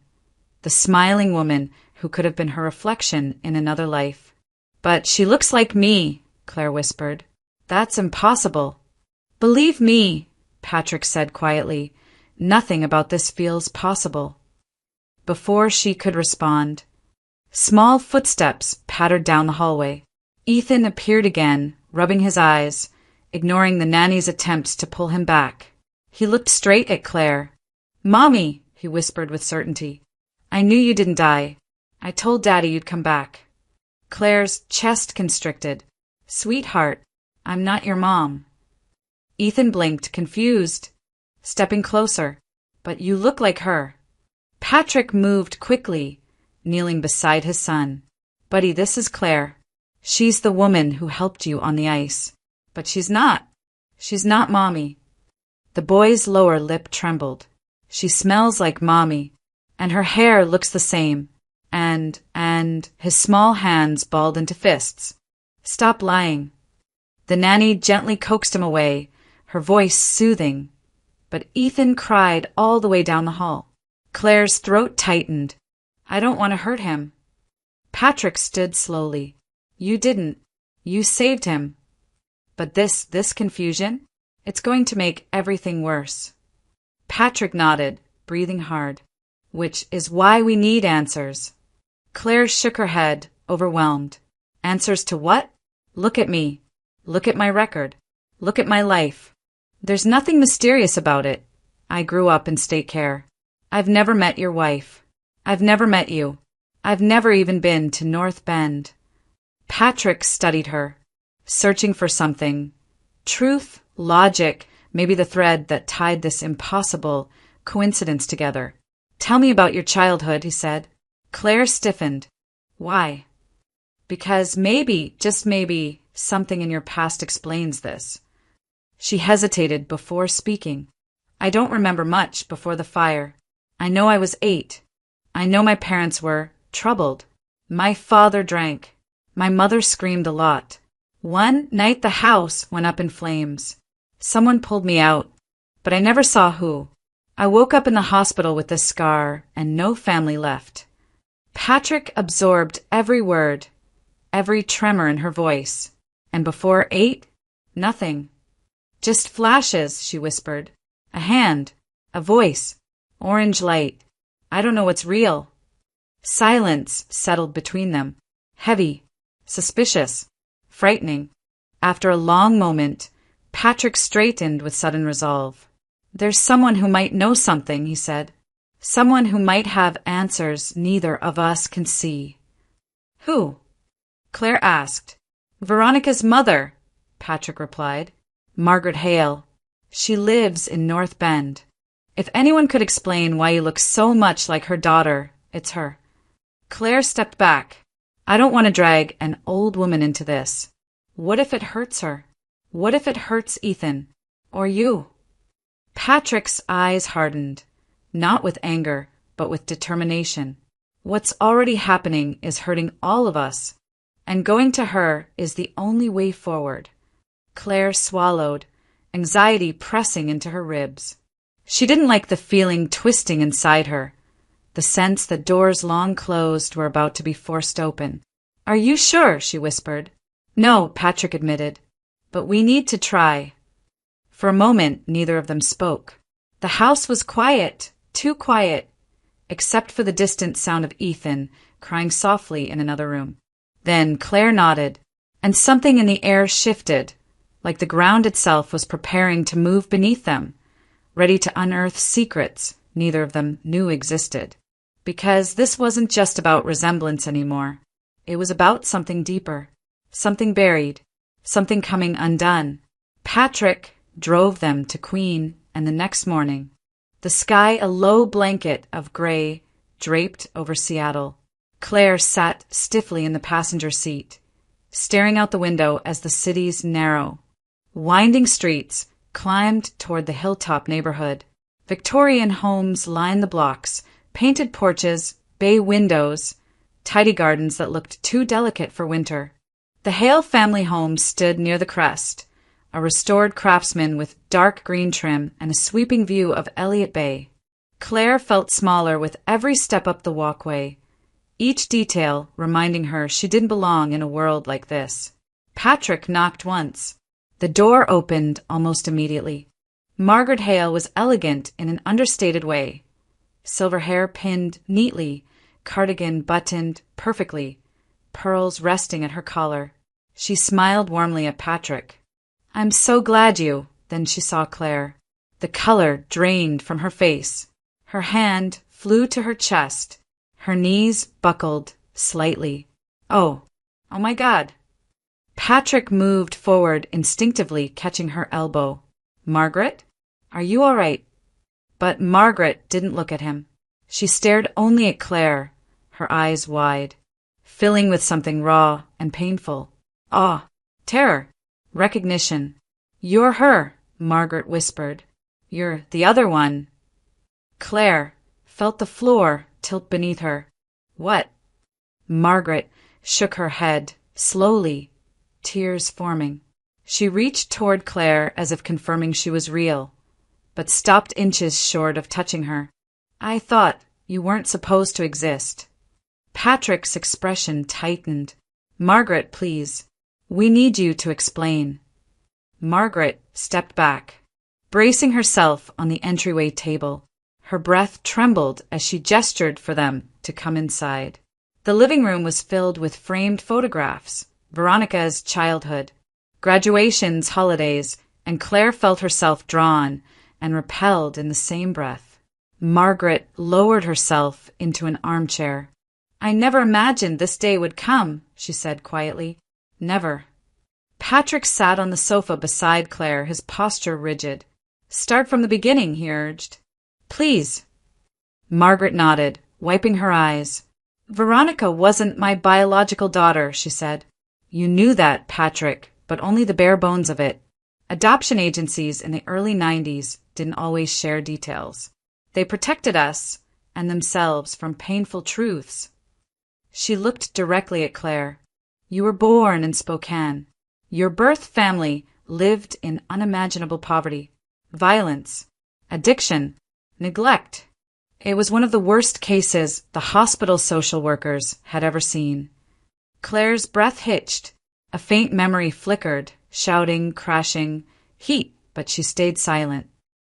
The smiling woman who could have been her reflection in another life. But she looks like me, Claire whispered. That's impossible. Believe me, Patrick said quietly. Nothing about this feels possible. Before she could respond, small footsteps pattered down the hallway. Ethan appeared again, rubbing his eyes, ignoring the nanny's attempts to pull him back. He looked straight at Claire. Mommy, he whispered with certainty. I knew you didn't die. I told Daddy you'd come back. Claire's chest constricted. Sweetheart, I'm not your mom. Ethan blinked, confused, stepping closer. But you look like her. Patrick moved quickly, kneeling beside his son. Buddy, this is Claire. She's the woman who helped you on the ice. But she's not. She's not Mommy. The boy's lower lip trembled. She smells like Mommy, and her hair looks the same. And his small hands balled into fists. Stop lying. The nanny gently coaxed him away, her voice soothing. But Ethan cried all the way down the hall. Claire's throat tightened. I don't want to hurt him. Patrick stood slowly. You didn't. You saved him. But this confusion, it's going to make everything worse. Patrick nodded, breathing hard. Which is why we need answers. Claire shook her head, overwhelmed. Answers to what? Look at me. Look at my record. Look at my life. There's nothing mysterious about it. I grew up in state care. I've never met your wife. I've never met you. I've never even been to North Bend. Patrick studied her, searching for something. Truth, logic, maybe the thread that tied this impossible coincidence together. Tell me about your childhood, he said. Claire stiffened. Why? Because maybe, just maybe, something in your past explains this. She hesitated before speaking. I don't remember much before the fire. I know I was 8. I know my parents were troubled. My father drank. My mother screamed a lot. One night the house went up in flames. Someone pulled me out, but I never saw who. I woke up in the hospital with this scar and no family left. Patrick absorbed every word, every tremor in her voice. And before 8, nothing. Just flashes, she whispered. A hand, a voice, orange light. I don't know what's real. Silence settled between them, heavy, suspicious, frightening. After a long moment, Patrick straightened with sudden resolve. There's someone who might know something, he said. Someone who might have answers neither of us can see. Who? Claire asked. Veronica's mother, Patrick replied. Margaret Hale. She lives in North Bend. If anyone could explain why you look so much like her daughter, it's her. Claire stepped back. I don't want to drag an old woman into this. What if it hurts her? What if it hurts Ethan? Or you? Patrick's eyes hardened, not with anger, but with determination. What's already happening is hurting all of us, and going to her is the only way forward. Claire swallowed, anxiety pressing into her ribs. She didn't like the feeling twisting inside her, the sense that doors long closed were about to be forced open. Are you sure? She whispered. No, Patrick admitted, but we need to try. For a moment, neither of them spoke. The house was quiet, too quiet, except for the distant sound of Ethan crying softly in another room. Then Claire nodded, and something in the air shifted, like the ground itself was preparing to move beneath them, ready to unearth secrets neither of them knew existed. Because this wasn't just about resemblance anymore. It was about something deeper, something buried, something coming undone. Patrick drove them to Queen, and the next morning, the sky a low blanket of gray draped over Seattle. Claire sat stiffly in the passenger seat, staring out the window as the city's narrow, winding streets climbed toward the hilltop neighborhood. Victorian homes lined the blocks, painted porches, bay windows, tidy gardens that looked too delicate for winter. The Hale family home stood near the crest, a restored craftsman with dark green trim and a sweeping view of Elliott Bay. Claire felt smaller with every step up the walkway, each detail reminding her she didn't belong in a world like this. Patrick knocked once. The door opened almost immediately. Margaret Hale was elegant in an understated way. Silver hair pinned neatly, cardigan buttoned perfectly, pearls resting at her collar. She smiled warmly at Patrick. I'm so glad you. Then she saw Claire. The color drained from her face. Her hand flew to her chest. Her knees buckled slightly. Oh my God. Patrick moved forward instinctively, catching her elbow. Margaret? Are you all right? But Margaret didn't look at him. She stared only at Claire, her eyes wide, filling with something raw and painful. Awe, terror, recognition. You're her, Margaret whispered. You're the other one. Claire felt the floor tilt beneath her. What? Margaret shook her head, slowly, tears forming. She reached toward Claire as if confirming she was real, but stopped inches short of touching her. I thought you weren't supposed to exist. Patrick's expression tightened. Margaret, please. We need you to explain. Margaret stepped back, bracing herself on the entryway table. Her breath trembled as she gestured for them to come inside. The living room was filled with framed photographs, Veronica's childhood, graduations, holidays, and Claire felt herself drawn and repelled in the same breath. Margaret lowered herself into an armchair. I never imagined this day would come, she said quietly. Never. Patrick sat on the sofa beside Claire, his posture rigid. Start from the beginning, he urged. Please. Margaret nodded, wiping her eyes. Veronica wasn't my biological daughter, she said. You knew that, Patrick, but only the bare bones of it. Adoption agencies in the early 90s didn't always share details. They protected us and themselves from painful truths. She looked directly at Claire. You were born in Spokane. Your birth family lived in unimaginable poverty, violence, addiction, neglect. It was one of the worst cases the hospital social workers had ever seen. Claire's breath hitched. A faint memory flickered, shouting, crashing, heat, but she stayed silent.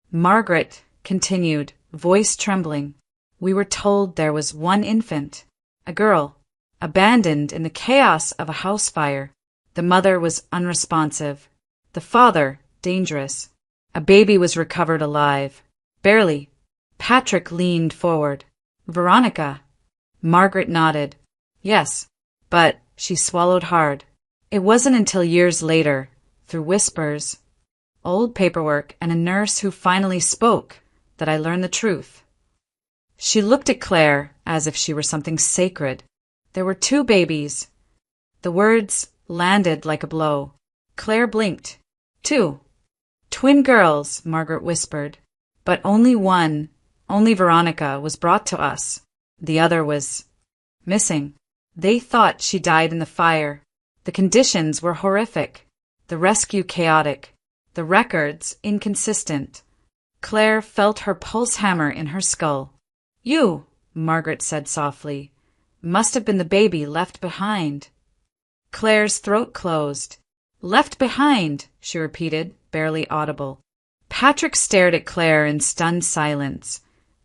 Margaret continued, voice trembling. We were told there was one infant, a girl, abandoned in the chaos of a house fire. The mother was unresponsive. The father, dangerous. A baby was recovered alive. Barely. Patrick leaned forward. Veronica. Margaret nodded. Yes, but she swallowed hard. It wasn't until years later, through whispers, old paperwork, and a nurse who finally spoke, that I learned the truth. She looked at Claire as if she were something sacred. There were 2 babies. The words landed like a blow. Claire blinked. 2. Twin girls, Margaret whispered. But only one, only Veronica, was brought to us. The other was missing. They thought she died in the fire. The conditions were horrific. The rescue chaotic. The records inconsistent. Claire felt her pulse hammer in her skull. You, Margaret said softly, must have been the baby left behind. Claire's throat closed. Left behind, she repeated, barely audible. Patrick stared at Claire in stunned silence,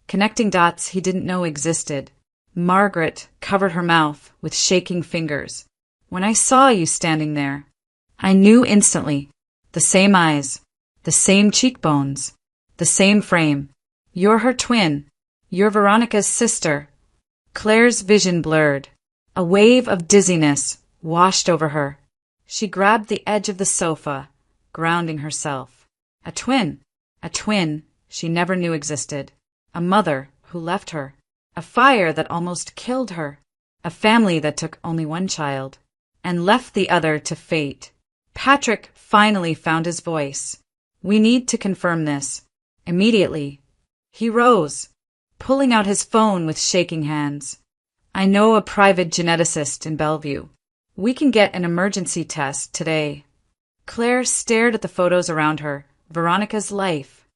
connecting dots he didn't know existed. Margaret covered her mouth with shaking fingers. When I saw you standing there, I knew instantly. The same eyes, the same cheekbones, the same frame. You're her twin. You're Veronica's sister. Claire's vision blurred. A wave of dizziness washed over her. She grabbed the edge of the sofa, grounding herself. A twin she never knew existed. A mother who left her. A fire that almost killed her. A family that took only one child and left the other to fate. Patrick finally found his voice. We need to confirm this. Immediately. He rose, pulling out his phone with shaking hands. I know a private geneticist in Bellevue. We can get an emergency test today. Claire stared at the photos around her, Veronica's life,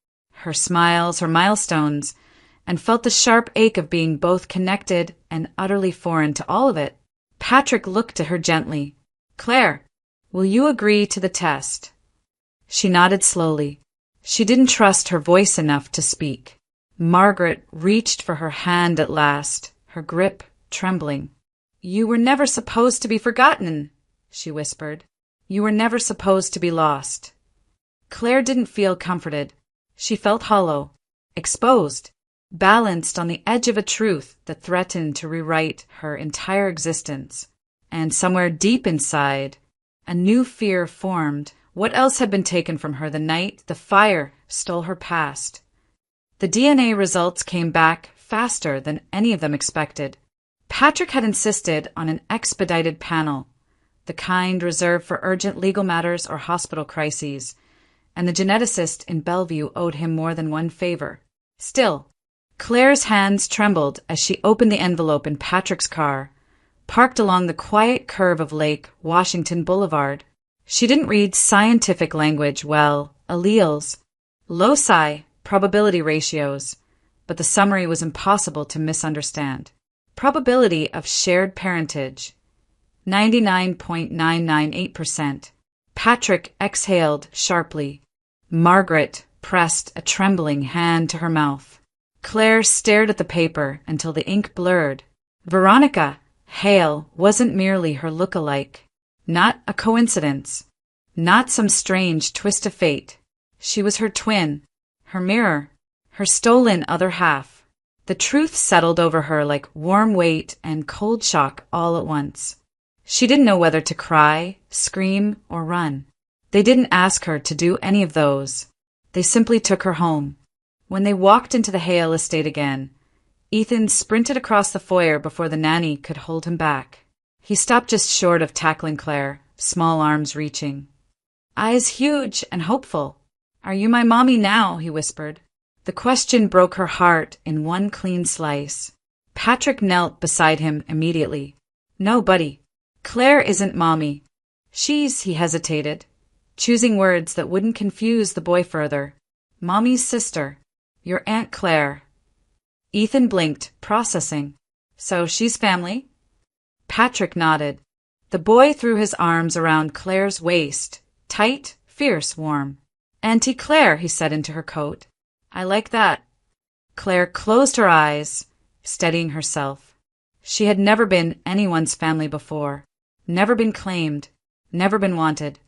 her smiles, her milestones, and felt the sharp ache of being both connected and utterly foreign to all of it. Patrick looked at her gently. Claire, will you agree to the test? She nodded slowly. She didn't trust her voice enough to speak. Margaret reached for her hand at last, her grip trembling. You were never supposed to be forgotten, she whispered. You were never supposed to be lost. Claire didn't feel comforted. She felt hollow, exposed, balanced on the edge of a truth that threatened to rewrite her entire existence. And somewhere deep inside, a new fear formed. What else had been taken from her the night the fire stole her past? The DNA results came back faster than any of them expected. Patrick had insisted on an expedited panel, the kind reserved for urgent legal matters or hospital crises, and the geneticist in Bellevue owed him more than one favor. Still, Claire's hands trembled as she opened the envelope in Patrick's car, parked along the quiet curve of Lake Washington Boulevard. She didn't read scientific language well, alleles, loci, probability ratios, but the summary was impossible to misunderstand. Probability of shared parentage, 99.998%. Patrick exhaled sharply. Margaret pressed a trembling hand to her mouth. Claire stared at the paper until the ink blurred. Veronica Hale wasn't merely her look-alike. Not a coincidence. Not some strange twist of fate. She was her twin, her mirror, her stolen other half. The truth settled over her like warm weight and cold shock all at once. She didn't know whether to cry, scream, or run. They didn't ask her to do any of those. They simply took her home. When they walked into the Hale estate again, Ethan sprinted across the foyer before the nanny could hold him back. He stopped just short of tackling Claire, small arms reaching. Eyes huge and hopeful. Are you my mommy now? He whispered. The question broke her heart in one clean slice. Patrick knelt beside him immediately. No, buddy. Claire isn't mommy. She's, he hesitated, choosing words that wouldn't confuse the boy further. Mommy's sister. Your Aunt Claire. Ethan blinked, processing. So she's family? Patrick nodded. The boy threw his arms around Claire's waist, tight, fierce, warm. Auntie Claire, he said into her coat. I like that. Claire closed her eyes, steadying herself. She had never been anyone's family before, never been claimed, never been wanted.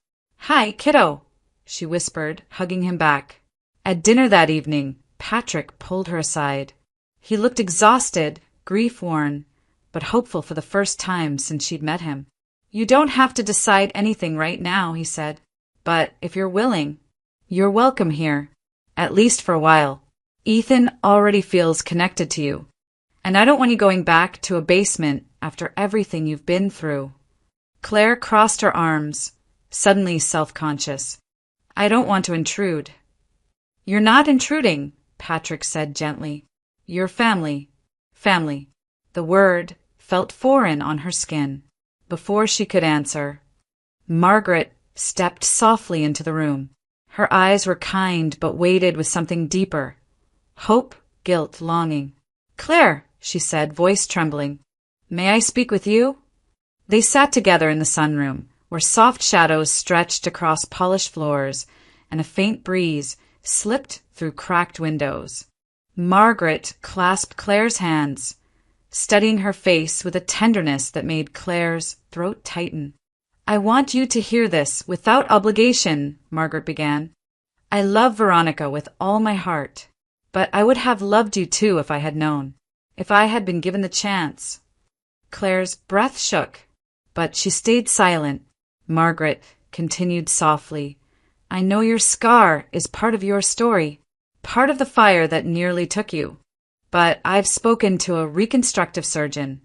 Hi, kiddo, she whispered, hugging him back. At dinner that evening, Patrick pulled her aside. He looked exhausted, grief-worn, but hopeful for the first time since she'd met him. "You don't have to decide anything right now," he said. "But if you're willing, you're welcome here, at least for a while. Ethan already feels connected to you, and I don't want you going back to a basement after everything you've been through." Claire crossed her arms, suddenly self-conscious. "I don't want to intrude." "You're not intruding," Patrick said gently. "You're family." Family. The word felt foreign on her skin. Before she could answer, Margaret stepped softly into the room. Her eyes were kind but weighted with something deeper. Hope, guilt, longing. "Claire," she said, voice trembling, "may I speak with you?" They sat together in the sunroom, where soft shadows stretched across polished floors, and a faint breeze slipped through cracked windows. Margaret clasped Claire's hands, studying her face with a tenderness that made Claire's throat tighten. "I want you to hear this without obligation," Margaret began. "I love Veronica with all my heart, but I would have loved you too if I had known, if I had been given the chance." Claire's breath shook, but she stayed silent. Margaret continued softly, "I know your scar is part of your story, part of the fire that nearly took you. But I've spoken to a reconstructive surgeon,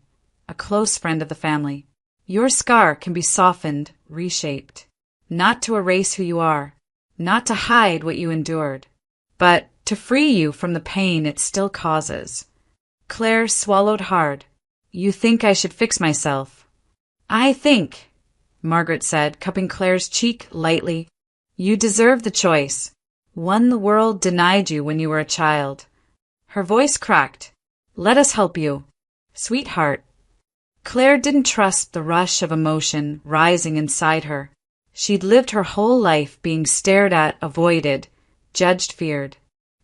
a close friend of the family. Your scar can be softened, reshaped, not to erase who you are, not to hide what you endured, but to free you from the pain it still causes." Claire swallowed hard. "You think I should fix myself?" "I think," Margaret said, cupping Claire's cheek lightly, "you deserve the choice, one the world denied you when you were a child." Her voice cracked. "Let us help you, sweetheart." Claire didn't trust the rush of emotion rising inside her. She'd lived her whole life being stared at, avoided, judged, feared.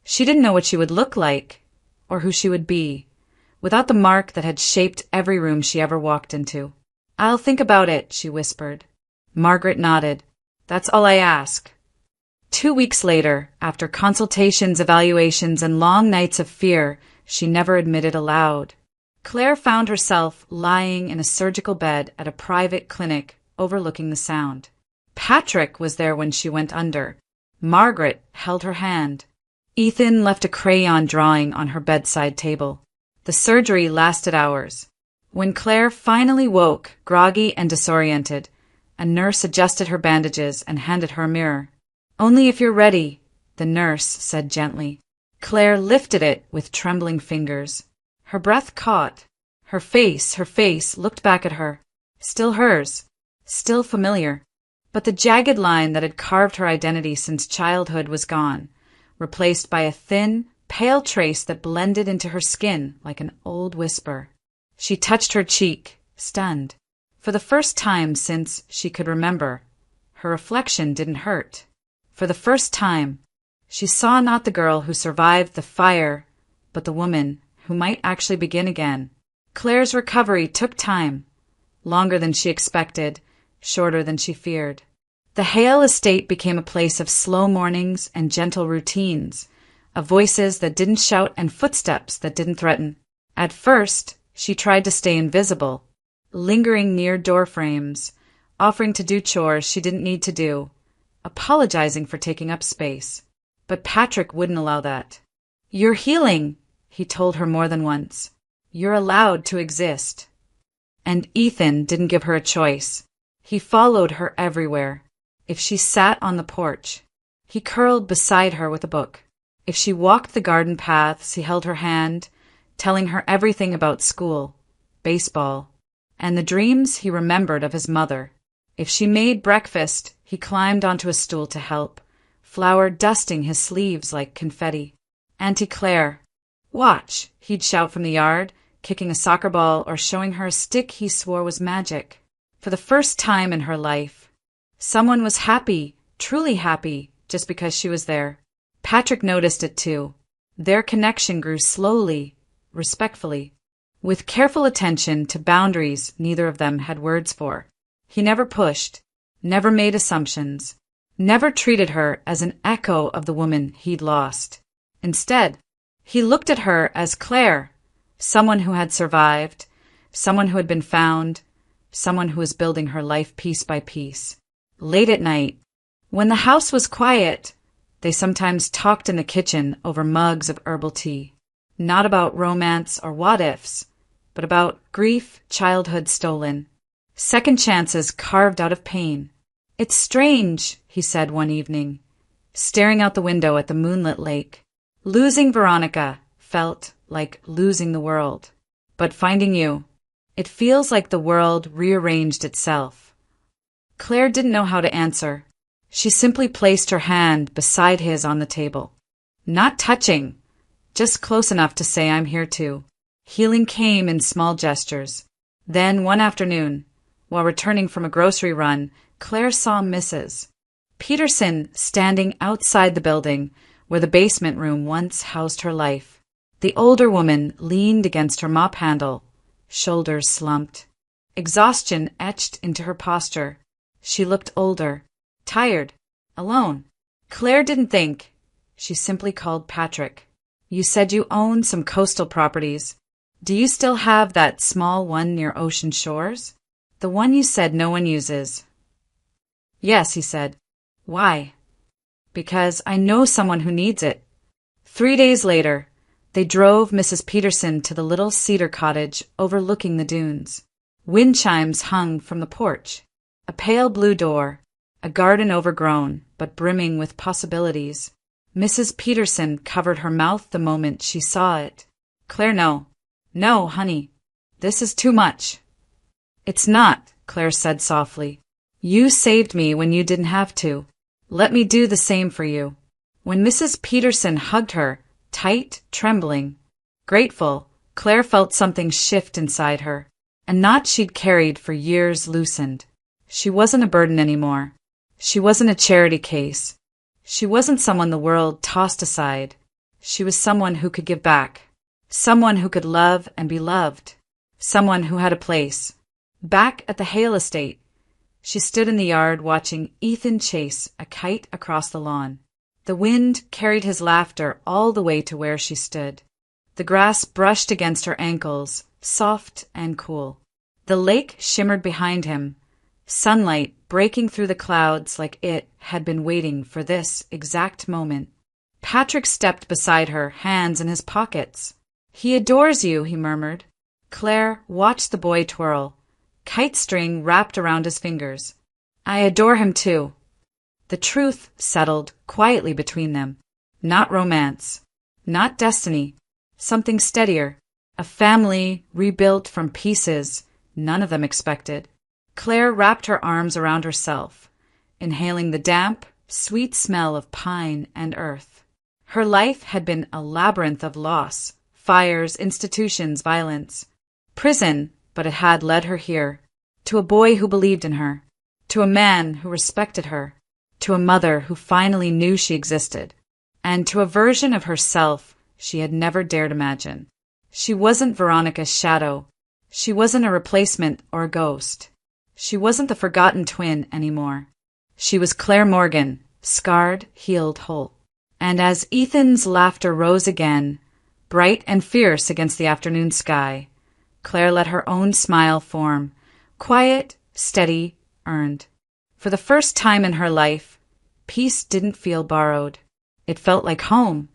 She didn't know what she would look like, or who she would be, without the mark that had shaped every room she ever walked into. "I'll think about it," she whispered. Margaret nodded. "That's all I ask." 2 weeks later, after consultations, evaluations, and long nights of fear she never admitted aloud, Claire found herself lying in a surgical bed at a private clinic overlooking the Sound. Patrick was there when she went under. Margaret held her hand. Ethan left a crayon drawing on her bedside table. The surgery lasted hours. When Claire finally woke, groggy and disoriented, a nurse adjusted her bandages and handed her a mirror. "Only if you're ready," the nurse said gently. Claire lifted it with trembling fingers. Her breath caught. Her face looked back at her. Still hers. Still familiar. But the jagged line that had carved her identity since childhood was gone, replaced by a thin, pale trace that blended into her skin like an old whisper. She touched her cheek, stunned. For the first time since she could remember, her reflection didn't hurt. For the first time, she saw not the girl who survived the fire, but the woman who might actually begin again. Claire's recovery took time, longer than she expected, shorter than she feared. The Hale estate became a place of slow mornings and gentle routines, of voices that didn't shout and footsteps that didn't threaten. At first, she tried to stay invisible, lingering near door frames, offering to do chores she didn't need to do, apologizing for taking up space. But Patrick wouldn't allow that. "You're healing," he told her more than once. "You're allowed to exist." And Ethan didn't give her a choice. He followed her everywhere. If she sat on the porch, he curled beside her with a book. If she walked the garden paths, he held her hand, telling her everything about school, baseball, and the dreams he remembered of his mother. If she made breakfast, he climbed onto a stool to help, flour dusting his sleeves like confetti. "Auntie Claire, watch," he'd shout from the yard, kicking a soccer ball or showing her a stick he swore was magic. For the first time in her life, someone was happy, truly happy, just because she was there. Patrick noticed it too. Their connection grew slowly, respectfully, with careful attention to boundaries neither of them had words for. He never pushed, never made assumptions, never treated her as an echo of the woman he'd lost. Instead, he looked at her as Claire, someone who had survived, someone who had been found, someone who was building her life piece by piece. Late at night, when the house was quiet, they sometimes talked in the kitchen over mugs of herbal tea. Not about romance or what-ifs, but about grief, childhood stolen, second chances carved out of pain. "It's strange," he said one evening, staring out the window at the moonlit lake. "Losing Veronica felt like losing the world. But finding you, it feels like the world rearranged itself." Claire didn't know how to answer. She simply placed her hand beside his on the table. Not touching, just close enough to say, "I'm here too." Healing came in small gestures. Then, one afternoon, while returning from a grocery run, Claire saw Mrs. Peterson standing outside the building where the basement room once housed her life. The older woman leaned against her mop handle, shoulders slumped. Exhaustion etched into her posture. She looked older, tired, alone. Claire didn't think. She simply called Patrick. "You said you own some coastal properties. Do you still have that small one near ocean shores? The one you said no one uses?" "Yes," he said. "Why?" "Because I know someone who needs it." 3 days later, they drove Mrs. Peterson to the little cedar cottage overlooking the dunes. Wind chimes hung from the porch. A pale blue door, a garden overgrown but brimming with possibilities. Mrs. Peterson covered her mouth the moment she saw it. "Claire, no. No, honey. This is too much." "It's not," Claire said softly. "You saved me when you didn't have to. Let me do the same for you." When Mrs. Peterson hugged her, tight, trembling, grateful, Claire felt something shift inside her. A knot she'd carried for years loosened. She wasn't a burden anymore. She wasn't a charity case. She wasn't someone the world tossed aside. She was someone who could give back. Someone who could love and be loved. Someone who had a place. Back at the Hale estate, she stood in the yard watching Ethan chase a kite across the lawn. The wind carried his laughter all the way to where she stood. The grass brushed against her ankles, soft and cool. The lake shimmered behind him, sunlight breaking through the clouds like it had been waiting for this exact moment. Patrick stepped beside her, hands in his pockets. "He adores you," he murmured. Claire watched the boy twirl, kite string wrapped around his fingers. "I adore him too." The truth settled quietly between them. Not romance, not destiny, something steadier. A family rebuilt from pieces none of them expected. Claire wrapped her arms around herself, inhaling the damp, sweet smell of pine and earth. Her life had been a labyrinth of loss, fires, institutions, violence. Prison, but it had led her here, to a boy who believed in her, to a man who respected her, to a mother who finally knew she existed, and to a version of herself she had never dared imagine. She wasn't Veronica's shadow. She wasn't a replacement or a ghost. She wasn't the forgotten twin anymore. She was Claire Morgan, scarred, healed, whole. And as Ethan's laughter rose again, bright and fierce against the afternoon sky, Claire let her own smile form, quiet, steady, earned. For the first time in her life, peace didn't feel borrowed. It felt like home,